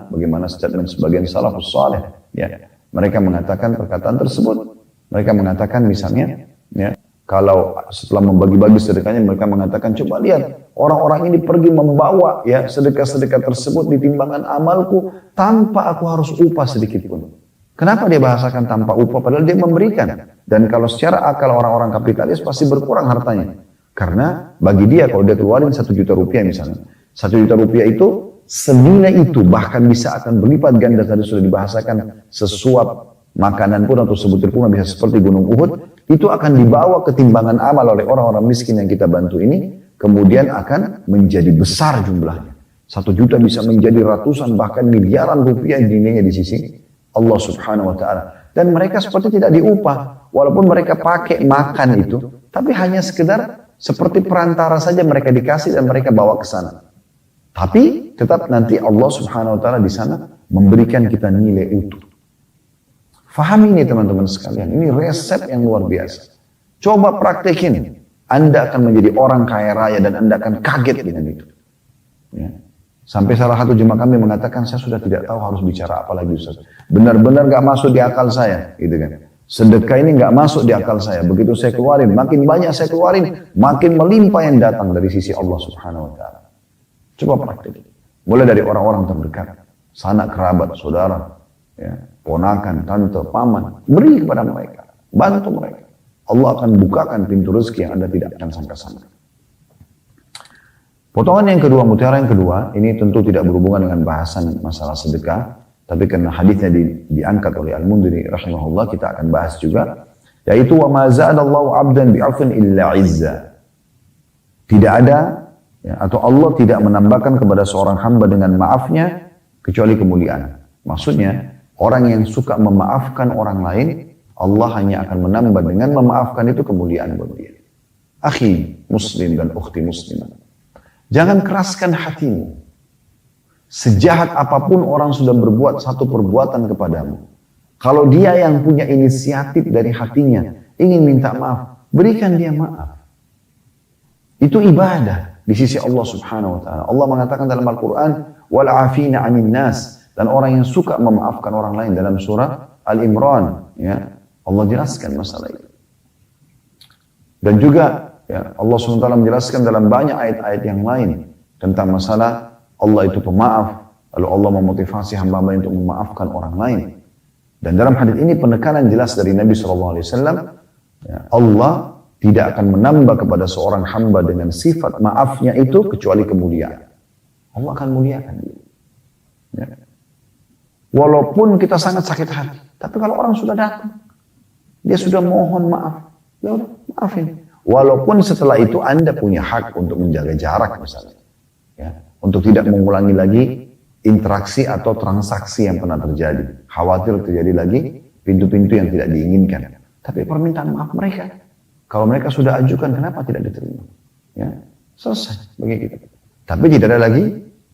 bagaimana statement sebagian salafus saleh. Ya, mereka mengatakan perkataan tersebut. Mereka mengatakan misalnya, ya, kalau setelah membagi-bagi sedekahnya, mereka mengatakan, coba lihat, orang-orang ini pergi membawa ya sedekah-sedekah tersebut di timbangan amalku tanpa aku harus upah sedikit pun. Kenapa dia bahasakan tanpa upah? Padahal dia memberikan. Dan kalau secara akal orang-orang kapitalis pasti berkurang hartanya. Karena bagi dia kalau dia keluarin 1 juta rupiah misalnya, 1 juta rupiah itu senilai itu bahkan bisa akan berlipat ganda. Tadi sudah dibahasakan, sesuap makanan pun atau sebutir pun bisa seperti gunung Uhud. Itu akan dibawa ke timbangan amal oleh orang-orang miskin yang kita bantu ini, kemudian akan menjadi besar jumlahnya. 1 juta bisa menjadi ratusan bahkan miliaran rupiah nilainya di sisi Allah Subhanahu wa ta'ala. Dan mereka seperti tidak diupah, walaupun mereka pakai makan itu, tapi hanya sekedar seperti perantara saja mereka dikasih dan mereka bawa ke sana. Tapi tetap nanti Allah Subhanahu wa ta'ala di sana memberikan kita nilai utuh. Fahami ini teman-teman sekalian, ini resep yang luar biasa. Coba praktekin, Anda akan menjadi orang kaya raya dan Anda akan kaget dengan itu. Ya. Sampai salah satu jemaah kami mengatakan, saya sudah tidak tahu harus bicara apa lagi Ustaz. Benar-benar gak masuk di akal saya, gitu kan. Sedekah ini gak masuk di akal saya. Begitu saya keluarin, makin banyak saya keluarin, makin melimpah yang datang dari sisi Allah Subhanahu wa ta'ala. Coba praktekin. Mulai dari orang-orang terdekat, sanak kerabat, saudara, ya, ponakan, tante, paman, beri kepada mereka, bantu mereka. Allah akan bukakan pintu rezeki yang Anda tidak akan sangka-sangka. Potongan yang kedua, mutiara yang kedua, ini tentu tidak berhubungan dengan bahasan masalah sedekah, tapi karena hadisnya diangkat oleh Al-Mundhiri rahimahullah, kita akan bahas juga, yaitu wa ma za'adallahu 'abdan bi'afwin illa 'izza. Tidak ada atau Allah tidak menambahkan kepada seorang hamba dengan maafnya kecuali kemuliaan. Maksudnya, orang yang suka memaafkan orang lain, Allah hanya akan menambah dengan memaafkan itu kemuliaan buat dia. Akhi muslim dan ukhti muslimah, jangan keraskan hatimu. Sejahat apapun orang sudah berbuat satu perbuatan kepadamu, kalau dia yang punya inisiatif dari hatinya ingin minta maaf, berikan dia maaf. Itu ibadah di sisi Allah Subhanahu wa taala. Allah mengatakan dalam Al-Qur'an, wal 'afina 'anil nas, dan orang yang suka memaafkan orang lain dalam surah Al-Imran, ya. Allah jelaskan masalah itu. Dan juga ya, Allah SWT menjelaskan dalam banyak ayat-ayat yang lain tentang masalah Allah itu pemaaf, lalu Allah memotivasi hamba-hamba untuk memaafkan orang lain. Dan dalam hadis ini penekanan jelas dari Nabi SAW, ya, Allah tidak akan menambah kepada seorang hamba dengan sifat maafnya itu kecuali kemuliaan. Allah akan muliakan dia. Ya. Walaupun kita sangat sakit hati, tapi kalau orang sudah datang, dia sudah mohon maaf, ya udah maafin. Walaupun setelah itu Anda punya hak untuk menjaga jarak misalnya, ya, untuk tidak mengulangi lagi interaksi atau transaksi yang pernah terjadi. Khawatir terjadi lagi pintu-pintu yang tidak diinginkan. Tapi permintaan maaf mereka, kalau mereka sudah ajukan, kenapa tidak diterima? Ya, selesai bagi kita. Tapi tidak ada lagi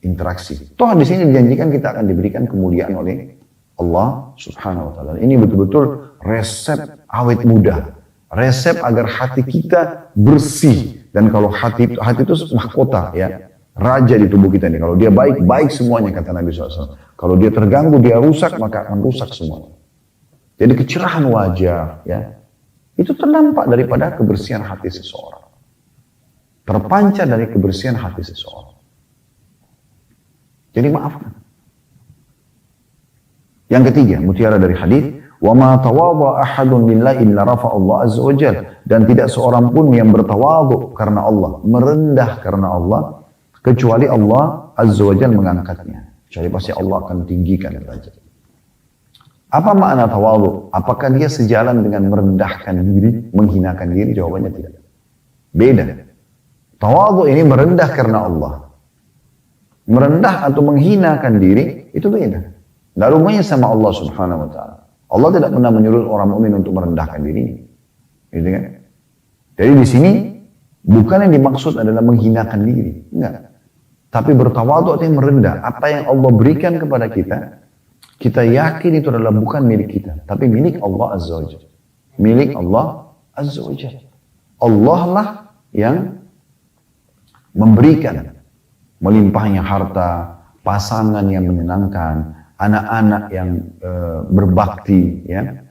interaksi. Toh di sini dijanjikan kita akan diberikan kemuliaan oleh Allah Subhanahu wa taala. Ini betul-betul resep awet muda. Resep agar hati kita bersih. Dan kalau hati itu mahkota, ya. Raja di tubuh kita ini. Kalau dia baik, baik semuanya kata Nabi SAW. Kalau dia terganggu, dia rusak, maka akan rusak semuanya. Jadi kecerahan wajah, ya, itu terdampak daripada kebersihan hati seseorang. Terpancar dari kebersihan hati seseorang. Jadi maafkan. Yang ketiga, mutiara dari hadis, wa ma tawadha ahadun lillahi illa rafa Allah azza wajalla, dan tidak seorang pun yang bertawadhu karena Allah, merendah karena Allah, kecuali Allah azza wajalla mengangkatnya. Kecuali pasti Allah akan tinggikan derajat. Apa makna tawadhu? Apakah dia sejalan dengan merendahkan diri, menghinakan diri? Jawabannya tidak. Beda. Tawadhu ini merendah karena Allah. Merendah atau menghinakan diri itu beda. Tidak rumahnya sama Allah Subhanahu wa taala. Allah tidak pernah menyuruh orang mukmin untuk merendahkan dirinya. Gitu kan? Jadi di sini bukan yang dimaksud adalah menghinakan diri, enggak. Tapi bertawadhu artinya merendah. Apa yang Allah berikan kepada kita, kita yakin itu adalah bukan milik kita, tapi milik Allah Azza wa Jalla. Milik Allah Azza wa Jalla. Allah lah yang memberikan melimpahnya harta, pasangan yang menyenangkan, anak-anak yang berbakti, ya,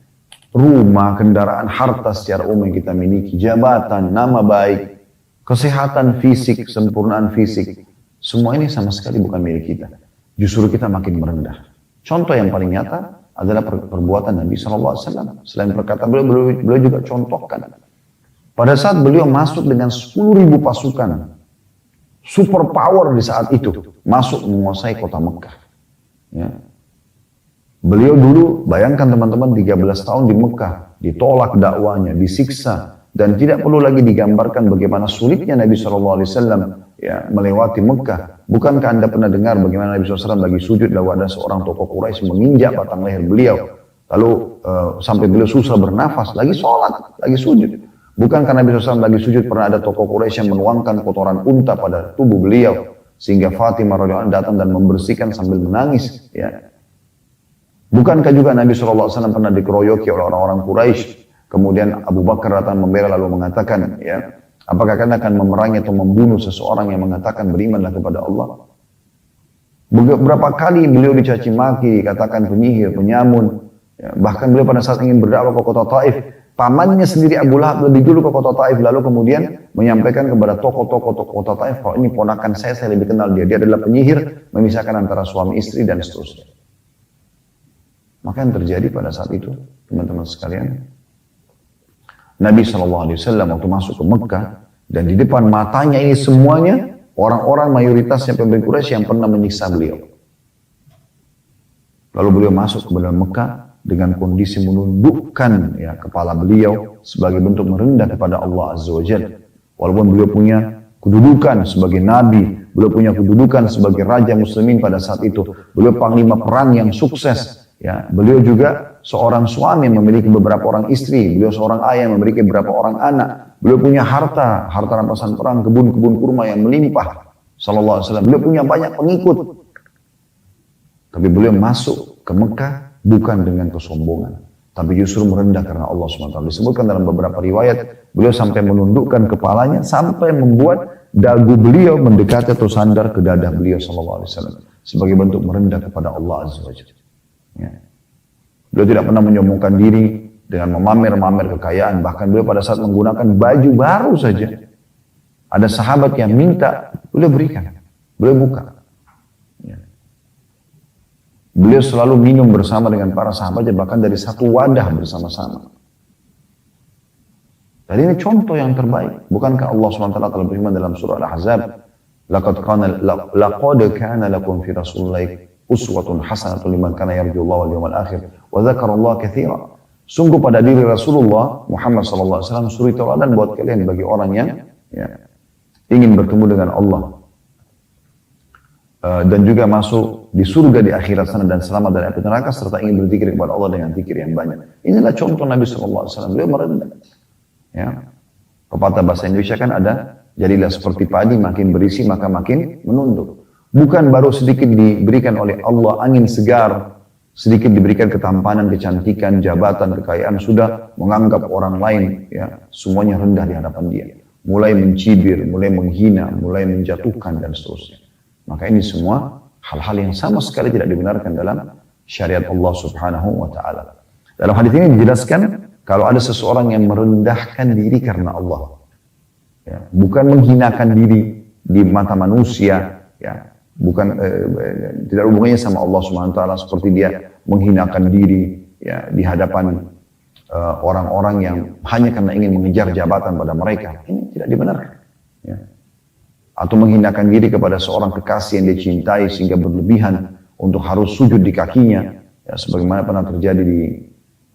rumah, kendaraan, harta secara umum yang kita miliki, jabatan, nama baik, kesehatan fisik, kesempurnaan fisik, semua ini sama sekali bukan milik kita. Justru kita makin merendah. Contoh yang paling nyata adalah perbuatan Nabi SAW. Selain perkataan beliau juga contohkan. Pada saat beliau masuk dengan 10.000 pasukan, super power di saat itu, masuk menguasai kota Mekah. Ya. Beliau dulu, bayangkan teman-teman, 13 tahun di Mekah, ditolak dakwanya, disiksa, dan tidak perlu lagi digambarkan bagaimana sulitnya Nabi SAW ya, melewati Mekah. Bukankah Anda pernah dengar bagaimana Nabi SAW lagi sujud, lalu ada seorang tokoh Quraisy menginjak batang leher beliau, lalu sampai beliau susah bernafas, lagi sholat, lagi sujud. Bukankah Nabi SAW lagi sujud pernah ada tokoh Quraisy yang menuangkan kotoran unta pada tubuh beliau, sehingga Fatimah radhiyallahu anha datang dan membersihkan sambil menangis, ya. Bukankah juga Nabi SAW pernah dikeroyoki oleh orang-orang Quraisy, kemudian Abu Bakar datang membela lalu mengatakan, ya, apakah kalian akan memerangi atau membunuh seseorang yang mengatakan berimanlah kepada Allah? Beberapa kali beliau dicaci maki, katakan penyihir, penyamun, ya, bahkan beliau pada saat ingin berdakwah ke kota Taif, pamannya sendiri Abu Lahab lebih dulu ke kota Taif, lalu kemudian menyampaikan kepada tokoh-tokoh kota Taif, kalau ini ponakan saya lebih kenal dia adalah penyihir, memisahkan antara suami istri dan seterusnya. Maka yang terjadi pada saat itu, teman-teman sekalian, Nabi SAW waktu masuk ke Mekah, dan di depan matanya ini semuanya orang-orang mayoritasnya pemimpin Quraisy yang pernah menyiksa beliau. Lalu beliau masuk ke dalam Mekah dengan kondisi menundukkan ya kepala beliau sebagai bentuk merendah kepada Allah Azza wa Jalla. Walaupun beliau punya kedudukan sebagai nabi, beliau punya kedudukan sebagai raja muslimin pada saat itu. Beliau panglima perang yang sukses. Ya, beliau juga seorang suami yang memiliki beberapa orang istri. Beliau seorang ayah yang memiliki beberapa orang anak. Beliau punya harta rampasan perang, kebun-kebun kurma yang melimpah. Sallallahu alaihi wasallam. Beliau punya banyak pengikut. Tapi beliau masuk ke Mekah bukan dengan kesombongan, tapi justru merendah karena Allah SWT. Disebutkan dalam beberapa riwayat, beliau sampai menundukkan kepalanya, sampai membuat dagu beliau mendekati atau sandar ke dada beliau SAW. Sebagai bentuk merendah kepada Allah Azza wa Jalla. Ya. Beliau tidak pernah menyombongkan diri dengan memamer-mamer kekayaan. Bahkan beliau pada saat menggunakan baju baru saja, ada sahabat yang minta, beliau berikan, beliau buka. Beliau selalu minum bersama dengan para sahabatnya, bahkan dari satu wadah bersama-sama. Jadi ini contoh yang terbaik. Bukankah Allah SWT telah berfirman dalam surah Al-Ahzab, laqad kana lakum fi rasulillahi uswatun hasanatun liman kana yarjullaha wal yawmal akhir wa dzakarallaha katsira. Sungguh pada diri Rasulullah Muhammad SAW suri tauladan buat kalian bagi orang yang ingin bertemu dengan Allah. Dan juga masuk di surga di akhirat sana dan selamat dari api neraka serta ingin berzikir kepada Allah dengan zikir yang banyak. Inilah contoh Nabi SAW. Beliau merendah. Ya. Pepatah bahasa Indonesia kan ada, jadilah seperti padi, makin berisi maka makin menunduk. Bukan baru sedikit diberikan oleh Allah angin segar, sedikit diberikan ketampanan, kecantikan, jabatan, kekayaan, sudah menganggap orang lain ya semuanya rendah di hadapan dia. Mulai mencibir, mulai menghina, mulai menjatuhkan dan seterusnya. Maka ini semua hal-hal yang sama sekali tidak dibenarkan dalam syariat Allah Subhanahu wa taala. Dalam hadis ini dijelaskan kalau ada seseorang yang merendahkan diri karena Allah, ya, bukan menghinakan diri di mata manusia, ya, bukan tidak hubungannya sama Allah Subhanahu wa taala seperti dia menghinakan diri ya di hadapan orang-orang yang hanya karena ingin mengejar jabatan pada mereka. Ini tidak dibenarkan. Ya. Atau menghinakan diri kepada seorang kekasih yang dia cintai sehingga berlebihan untuk harus sujud di kakinya. Ya, sebagaimana pernah terjadi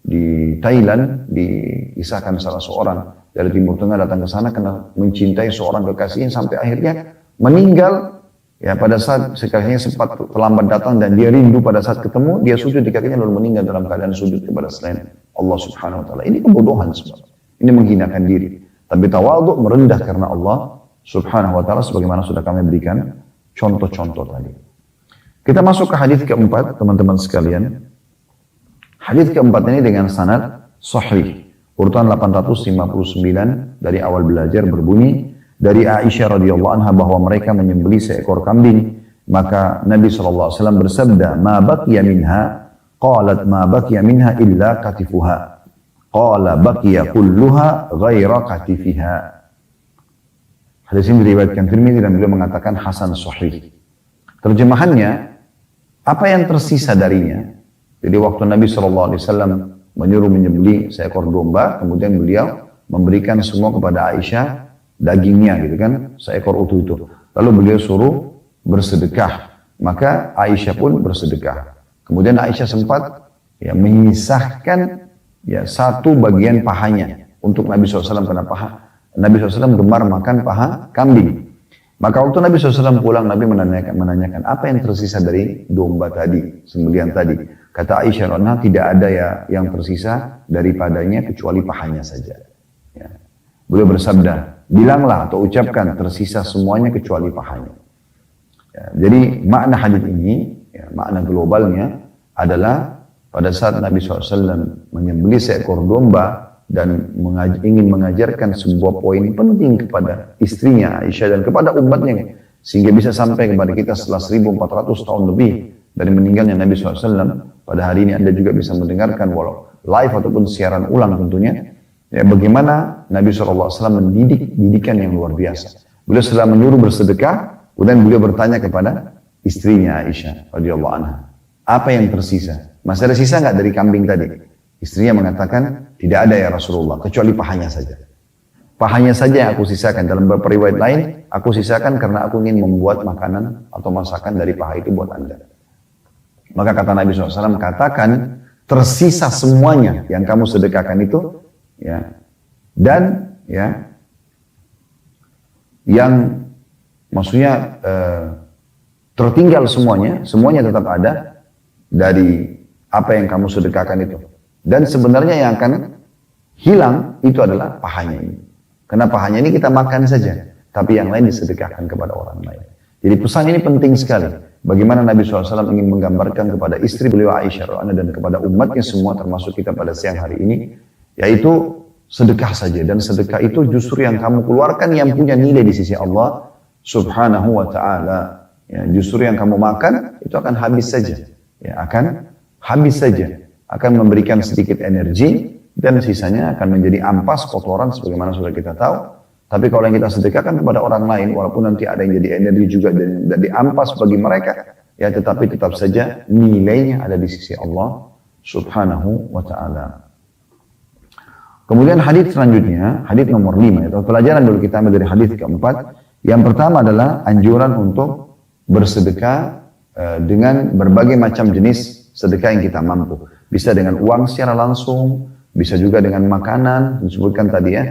di Thailand, dikisahkan salah seorang dari Timur Tengah datang ke sana karena mencintai seorang kekasihnya sampai akhirnya meninggal. Ya, pada saat kekasihnya sempat terlambat datang dan dia rindu pada saat ketemu, dia sujud di kakinya lalu meninggal dalam keadaan sujud kepada selain Allah Subhanahu wa taala. Ini kebodohan sebenarnya. Ini menghinakan diri. Tapi tawadhu merendah karena Allah Subhanahu wa ta'ala sebagaimana sudah kami berikan contoh-contoh tadi. Kita masuk ke hadis keempat, teman-teman sekalian. Hadis keempat ini dengan sanad sahih. Urutan 859 dari awal belajar berbunyi dari Aisyah radhiyallahu anha bahwa mereka menyembelih seekor kambing, maka Nabi SAW bersabda, "Ma baqiya minha?" Qalat, "Ma baqiya minha illa katifuha." Qala, "Baqiya kulluha ghaira katifiha." Hadis ini diriwayatkan Tirmidzi dan beliau mengatakan hasan sahih. Terjemahannya, apa yang tersisa darinya? Jadi waktu Nabi SAW menyuruh menyembelih seekor domba, kemudian beliau memberikan semua kepada Aisyah dagingnya gitu kan, seekor utuh itu. Lalu beliau suruh bersedekah, maka Aisyah pun bersedekah. Kemudian Aisyah sempat ya menyisahkan ya satu bagian pahanya untuk Nabi SAW karena Nabi SAW gemar makan paha kambing. Maka waktu Nabi SAW pulang, Nabi menanyakan apa yang tersisa dari domba tadi, sembelihan tadi. Kata Aisyah, tidak ada ya yang tersisa daripadanya kecuali pahanya saja. Ya. Beliau bersabda, bilanglah atau ucapkan tersisa semuanya kecuali pahanya. Ya, jadi makna hadis ini, ya, makna globalnya adalah pada saat Nabi SAW menyembelih seekor domba, dan ingin mengajarkan sebuah poin penting kepada istrinya Aisyah dan kepada umatnya sehingga bisa sampai kepada kita setelah 1400 tahun lebih dari meninggalnya Nabi SAW. Pada hari ini Anda juga bisa mendengarkan walau live ataupun siaran ulang tentunya ya, bagaimana Nabi SAW mendidik didikan yang luar biasa. Beliau setelah menyuruh bersedekah, kemudian beliau bertanya kepada istrinya Aisyah radhiyallahu anha, apa yang tersisa? Masih ada sisa nggak dari kambing tadi? Istrinya mengatakan, tidak ada ya Rasulullah, kecuali pahanya saja. Pahanya saja yang aku sisakan. Dalam beberapa riwayat lain, aku sisakan karena aku ingin membuat makanan atau masakan dari paha itu buat Anda. Maka kata Nabi SAW, katakan tersisa semuanya yang kamu sedekahkan itu, ya, dan ya, yang maksudnya tertinggal semuanya tetap ada dari apa yang kamu sedekahkan itu. Dan sebenarnya yang akan hilang itu adalah pahanya ini. Karena pahanya ini kita makan saja, tapi yang lain disedekahkan kepada orang lain. Jadi pesan ini penting sekali. Bagaimana Nabi SAW ingin menggambarkan kepada istri beliau Aisyah dan kepada umatnya semua termasuk kita pada siang hari ini, yaitu sedekah saja. Dan sedekah itu justru yang kamu keluarkan yang punya nilai di sisi Allah Subhanahu wa ta'ala. Ya, justru yang kamu makan itu akan habis saja. Ya, akan habis saja. Akan memberikan sedikit energi dan sisanya akan menjadi ampas, kotoran sebagaimana sudah kita tahu. Tapi kalau yang kita sedekahkan kepada orang lain, walaupun nanti ada yang jadi energi juga dan diampas bagi mereka, ya tetapi tetap saja nilainya ada di sisi Allah Subhanahu wa ta'ala. Kemudian hadis selanjutnya, hadis nomor 5, itu pelajaran dulu kita ambil dari hadis keempat. Yang pertama adalah anjuran untuk bersedekah dengan berbagai macam jenis sedekah yang kita mampu. Bisa dengan uang secara langsung, bisa juga dengan makanan, disebutkan tadi ya,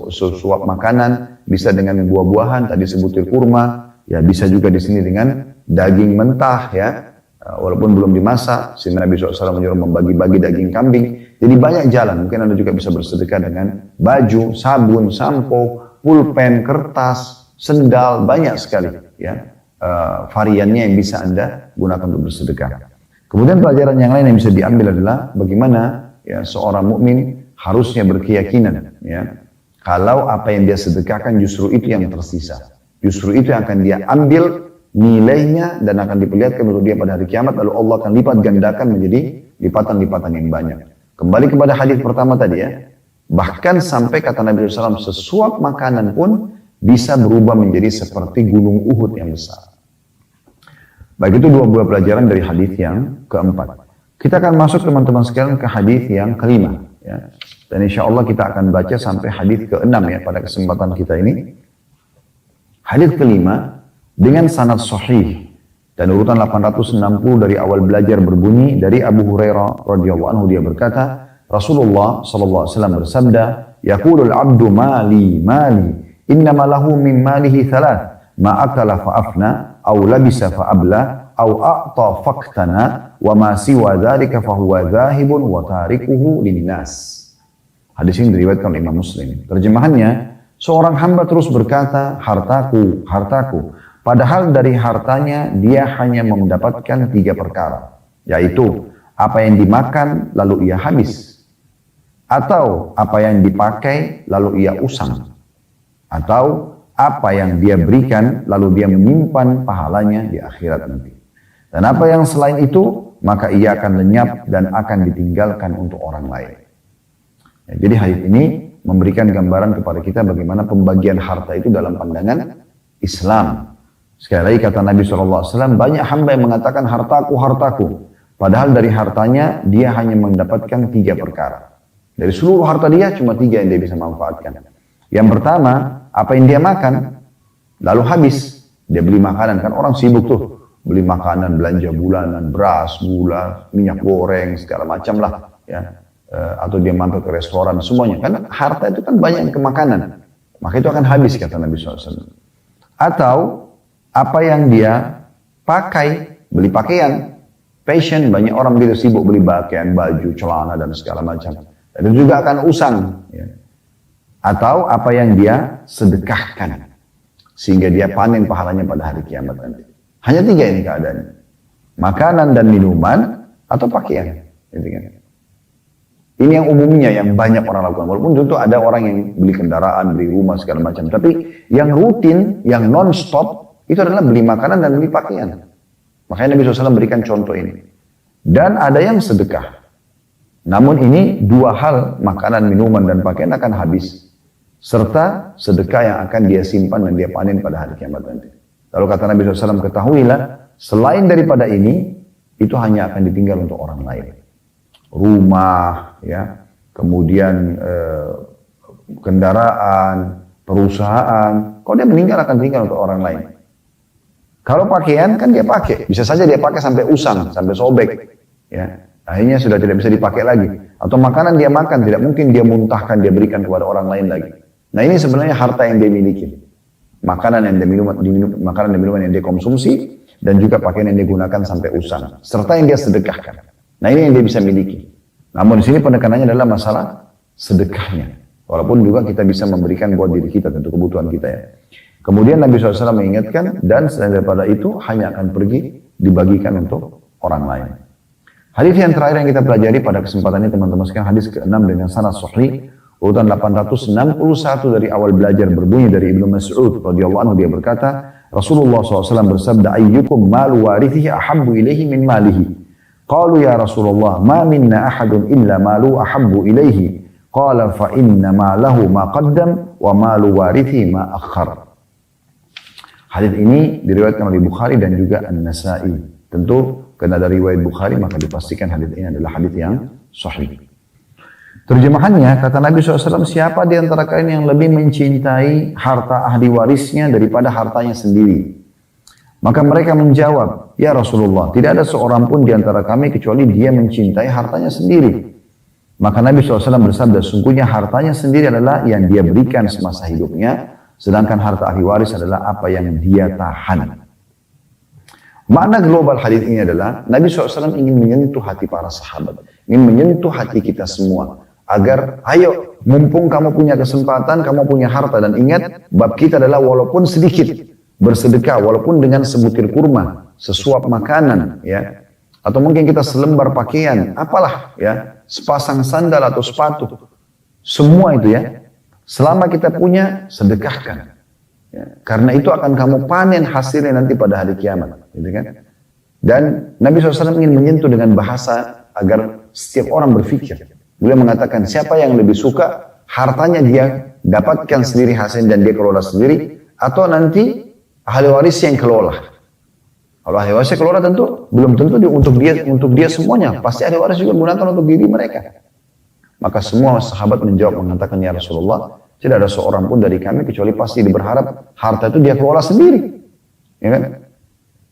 suap makanan, bisa dengan buah-buahan, tadi sebutir kurma, ya bisa juga di sini dengan daging mentah ya, walaupun belum dimasak, sehingga Nabi SAW menyuruh membagi-bagi daging kambing. Jadi banyak jalan, mungkin Anda juga bisa bersedekah dengan baju, sabun, sampo, pulpen, kertas, sendal, banyak sekali ya variannya yang bisa Anda gunakan untuk bersedekah. Kemudian pelajaran yang lain yang bisa diambil adalah bagaimana ya seorang mukmin harusnya berkeyakinan ya kalau apa yang dia sedekahkan justru itu yang tersisa, justru itu yang akan dia ambil nilainya dan akan diperlihatkan untuk dia pada hari kiamat, lalu Allah akan lipat gandakan menjadi lipatan-lipatan yang banyak. Kembali kepada hadis pertama tadi ya, bahkan sampai kata Nabi SAW, sesuap makanan pun bisa berubah menjadi seperti gunung Uhud yang besar. Baik, itu dua buah pelajaran dari hadis yang keempat. Kita akan masuk teman-teman sekalian ke hadis yang kelima. Ya. Dan insya Allah kita akan baca sampai hadis ke-6 ya pada kesempatan kita ini. Hadis kelima dengan sanad sahih dan urutan 860 dari awal belajar berbunyi dari Abu Hurairah radhiyallahu anhu, dia berkata, Rasulullah sallallahu alaihi wasallam bersabda, yaqulul abdu mali innama lahu min malihi thalath ma akala fa afna aw labisa fa abla aw a'ta faqtana wa ma siwa dzalika fa huwa dzahibun wa tarikuhu linnas. Hadis ini diriwayatkan oleh Imam Muslim. Terjemahannya, seorang hamba terus berkata, hartaku, hartaku. Padahal dari hartanya dia hanya mendapatkan 3 perkara, yaitu apa yang dimakan lalu ia habis, atau apa yang dipakai lalu ia usang, atau apa yang dia berikan lalu dia menyimpan pahalanya di akhirat nanti. Dan apa yang selain itu, maka ia akan lenyap dan akan ditinggalkan untuk orang lain. Ya, jadi hadis ini memberikan gambaran kepada kita bagaimana pembagian harta itu dalam pandangan Islam. Sekali lagi kata Nabi SAW, banyak hamba yang mengatakan hartaku, hartaku. Padahal dari hartanya dia hanya mendapatkan 3 perkara. Dari seluruh harta dia cuma 3 yang dia bisa manfaatkan. Yang pertama, apa yang dia makan, lalu habis. Dia beli makanan, kan orang sibuk tuh. Beli makanan, belanja bulanan, beras, gula, minyak goreng, segala macam lah. Ya. Atau dia mampir ke restoran, semuanya. Kan harta itu kan banyak ke makanan. Maka itu akan habis, kata Nabi SAW. Atau apa yang dia pakai, beli pakaian. Fashion, banyak orang begitu sibuk beli pakaian, baju, celana, dan segala macam. Dan itu juga akan usang. Ya. Atau apa yang dia sedekahkan. Sehingga dia panen pahalanya pada hari kiamat nanti. Hanya 3 ini keadaannya. Makanan dan minuman atau pakaian. Ini yang umumnya yang banyak orang lakukan. Walaupun tentu ada orang yang beli kendaraan, beli rumah, segala macam. Tapi yang rutin, yang non-stop, itu adalah beli makanan dan beli pakaian. Makanya Nabi SAW berikan contoh ini. Dan ada yang sedekah. Namun ini 2 hal, makanan, minuman, dan pakaian akan habis. Serta sedekah yang akan dia simpan dan dia panen pada hari kiamat nanti. Lalu kata Nabi SAW, ketahuilah, selain daripada ini, itu hanya akan ditinggal untuk orang lain. rumah, ya, kemudian kendaraan, perusahaan. Kalau dia meninggal akan tinggal untuk orang lain. Kalau pakaian kan dia pakai, bisa saja dia pakai sampai usang, sampai sobek, ya. Akhirnya sudah tidak bisa dipakai lagi. Atau makanan dia makan, tidak mungkin dia muntahkan, dia berikan kepada orang lain lagi. Nah ini sebenarnya harta yang dia miliki. Makanan yang dia minum, makanan dan minuman yang dia konsumsi, dan juga pakaian yang dia gunakan sampai usang. Serta yang dia sedekahkan. Nah ini yang dia bisa miliki. Namun di sini penekanannya adalah masalah sedekahnya. Walaupun juga kita bisa memberikan buat diri kita, tentu kebutuhan kita ya. Kemudian Nabi SAW mengingatkan, dan selain daripada itu hanya akan pergi dibagikan untuk orang lain. Hadis yang terakhir yang kita pelajari pada kesempatan ini teman-teman sekalian, hadis ke-6 dengan sanad sahih, urutan 861 dari awal belajar berbunyi dari Ibnu Mas'ud radhiyallahu anhu, dia berkata, Rasulullah SAW bersabda, ayyukum malu warithihi ahabbu ilaihi min malihi. Qalu ya Rasulullah, ma minna ahadun illa malu ahabbu ilaihi. Qala fa inna ma lahu ma qaddam wa malu warithihi ma akhar. Hadis ini diriwayatkan oleh Bukhari dan juga An-Nasa'i. Tentu karena dari riwayat Bukhari maka dipastikan hadis ini adalah hadis yang sahih. Terjemahannya kata Nabi SAW, siapa di antara kalian yang lebih mencintai harta ahli warisnya daripada hartanya sendiri? Maka mereka menjawab, ya Rasulullah, tidak ada seorang pun di antara kami kecuali dia mencintai hartanya sendiri. Maka Nabi SAW bersabda, sungguhnya hartanya sendiri adalah yang dia berikan semasa hidupnya, sedangkan harta ahli waris adalah apa yang dia tahan. Makna global hadis ini adalah Nabi SAW ingin menyentuh hati para sahabat, ingin menyentuh hati kita semua, agar ayo mumpung kamu punya kesempatan, kamu punya harta, dan ingat bab kita adalah walaupun sedikit bersedekah, walaupun dengan sebutir kurma, sesuap makanan, ya, atau mungkin kita selembar pakaian, apalah, ya, sepasang sandal atau sepatu, semua itu ya, selama kita punya sedekahkan. Ya, karena itu akan kamu panen hasilnya nanti pada hari kiamat, gitu kan? Dan Nabi SAW ingin menyentuh dengan bahasa agar setiap orang berpikir. Beliau mengatakan siapa yang lebih suka hartanya dia dapatkan sendiri hasil dan dia kelola sendiri, atau nanti ahli waris yang kelola. Kalau ahli waris kelola tentu belum tentu untuk dia semuanya, pasti ahli waris juga gunakan untuk diri mereka. Maka semua sahabat menjawab mengatakan, ya Rasulullah, tidak ada seorang pun dari kami kecuali pasti berharap harta itu dia kelola sendiri. Ya kan?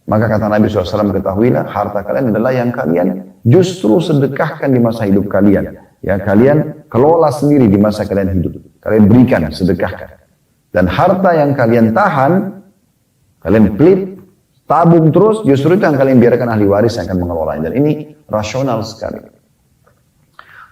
Maka kata Nabi SAW, ketahuilah harta kalian adalah yang kalian justru sedekahkan di masa hidup kalian. Ya, kalian kelola sendiri di masa kalian hidup. Kalian berikan, sedekahkan. Dan harta yang kalian tahan, kalian pelit, tabung terus, justru itu yang kalian biarkan ahli waris yang akan mengelolanya. Dan ini rasional sekali.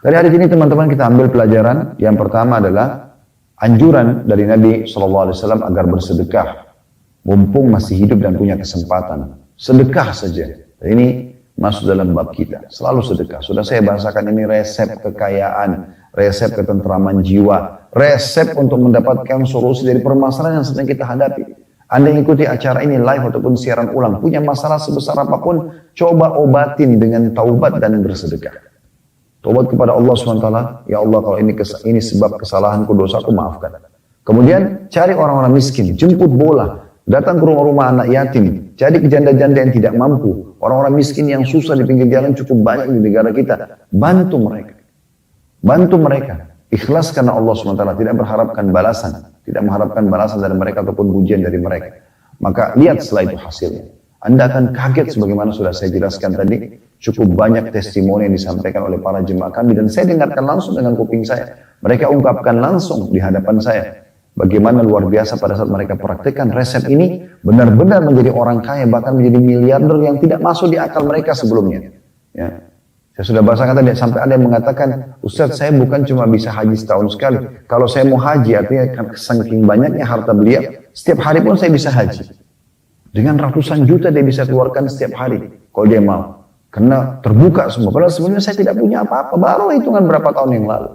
Dari hadis ini teman-teman kita ambil pelajaran. Yang pertama adalah anjuran dari Nabi SAW agar bersedekah, mumpung masih hidup dan punya kesempatan. Sedekah saja. Ini masuk dalam bab kita. Selalu sedekah. Sudah saya bahasakan ini resep kekayaan, resep ketentraman jiwa, resep untuk mendapatkan solusi dari permasalahan yang sedang kita hadapi. Anda yang ikuti acara ini live ataupun siaran ulang, punya masalah sebesar apapun, coba obatin dengan taubat dan bersedekah. Taubat kepada Allah SWT, ya Allah kalau ini sebab kesalahanku, dosaku, maafkan. Kemudian cari orang-orang miskin, jemput bola, datang ke rumah-rumah anak yatim, cari janda-janda yang tidak mampu, orang-orang miskin yang susah di pinggir jalan cukup banyak di negara kita, bantu mereka. Bantu mereka, ikhlas karena Allah SWT, tidak mengharapkan balasan dari mereka ataupun pujian dari mereka. Maka lihat setelah itu hasilnya. Anda akan kaget sebagaimana sudah saya jelaskan tadi, cukup banyak testimoni yang disampaikan oleh para jemaah kami dan saya dengarkan langsung dengan kuping saya. Mereka ungkapkan langsung di hadapan saya bagaimana luar biasa pada saat mereka praktikkan resep ini, benar-benar menjadi orang kaya, bahkan menjadi miliarder yang tidak masuk di akal mereka sebelumnya. Ya. Saya sudah bahasakan tadi, sampai ada yang mengatakan, Ustaz saya bukan cuma bisa haji setahun sekali, kalau saya mau haji artinya saking banyaknya harta beliau, setiap hari pun saya bisa haji. Dengan ratusan juta dia bisa keluarkan setiap hari kalau dia mau. Karena terbuka semua. Padahal sebenarnya saya tidak punya apa-apa. Baru hitungan berapa tahun yang lalu.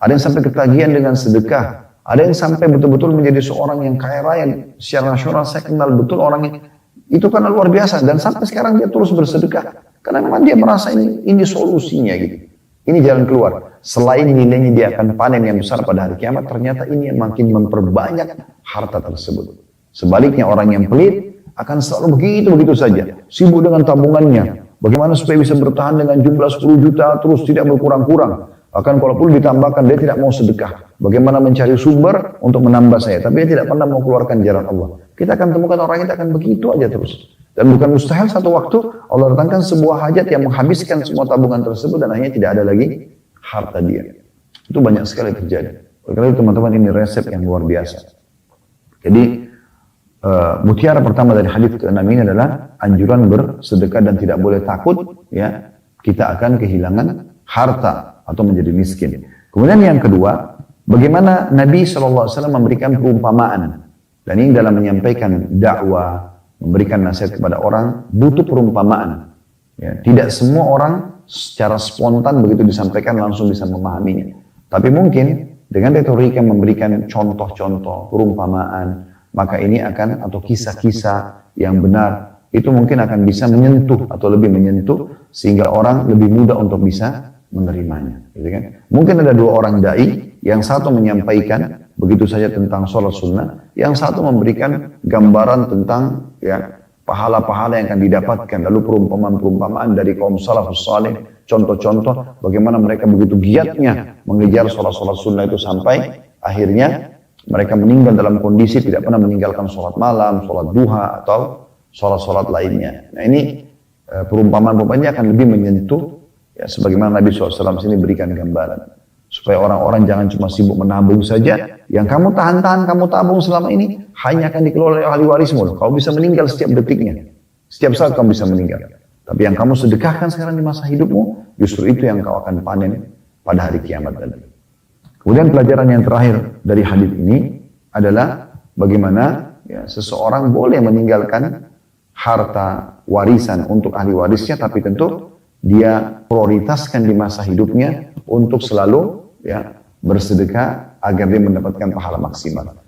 Ada yang sampai ketagihan dengan sedekah. Ada yang sampai betul-betul menjadi seorang yang kaya raya. Secara nasional saya kenal betul orangnya. Itu karena luar biasa. Dan sampai sekarang dia terus bersedekah. Karena memang dia merasa ini solusinya gitu. Ini jalan keluar. Selain nilainya dia akan panen yang besar pada hari kiamat, ternyata ini yang makin memperbanyak harta tersebut. Sebaliknya orang yang pelit akan selalu begitu saja. Sibuk dengan tabungannya. Bagaimana supaya bisa bertahan dengan jumlah 10 juta terus tidak berkurang-kurang. Bahkan kalau perlu ditambahkan, dia tidak mau sedekah. Bagaimana mencari sumber untuk menambah saya. Tapi dia tidak pernah mau keluarkan jalan Allah. Kita akan temukan orang itu akan begitu aja terus. Dan bukan mustahil satu waktu Allah datangkan sebuah hajat yang menghabiskan semua tabungan tersebut dan akhirnya tidak ada lagi harta dia. Itu banyak sekali terjadi. Oleh itu teman-teman, ini resep yang luar biasa. Jadi mutiara pertama dari hadis ke-6 ini adalah anjuran bersedekah dan tidak boleh takut ya kita akan kehilangan harta atau menjadi miskin. Kemudian yang kedua, bagaimana Nabi SAW memberikan perumpamaan. Dan ini dalam menyampaikan dakwah, memberikan nasihat kepada orang, butuh perumpamaan. Ya, tidak semua orang secara spontan begitu disampaikan langsung bisa memahaminya. Tapi mungkin dengan retorika memberikan contoh-contoh, perumpamaan, maka ini akan, atau kisah-kisah yang benar, itu mungkin akan bisa menyentuh atau lebih menyentuh sehingga orang lebih mudah untuk bisa menerimanya. Gitu kan? Mungkin ada dua orang dai, yang satu menyampaikan begitu saja tentang sholat sunnah, yang satu memberikan gambaran tentang ya pahala-pahala yang akan didapatkan, lalu perumpamaan-perumpamaan dari kaum salafus saleh, contoh-contoh bagaimana mereka begitu giatnya mengejar sholat-sholat sunnah itu sampai akhirnya mereka meninggal dalam kondisi tidak pernah meninggalkan sholat malam, sholat duha atau sholat-sholat lainnya. Nah ini perumpamaan-perumpamaan akan lebih menyentuh ya, sebagaimana Nabi SAW sini berikan gambaran. Supaya orang-orang jangan cuma sibuk menabung saja. Yang kamu tahan-tahan, kamu tabung selama ini hanya akan dikelola oleh ahli warismu. Kau bisa meninggal setiap detiknya. Setiap saat kamu bisa meninggal. Tapi yang kamu sedekahkan sekarang di masa hidupmu, justru itu yang kau akan panen pada hari kiamat nanti. Kemudian pelajaran yang terakhir dari hadis ini adalah bagaimana ya, seseorang boleh meninggalkan harta warisan untuk ahli warisnya, tapi tentu dia prioritaskan di masa hidupnya untuk selalu ya bersedekah agar dia mendapatkan pahala maksimal.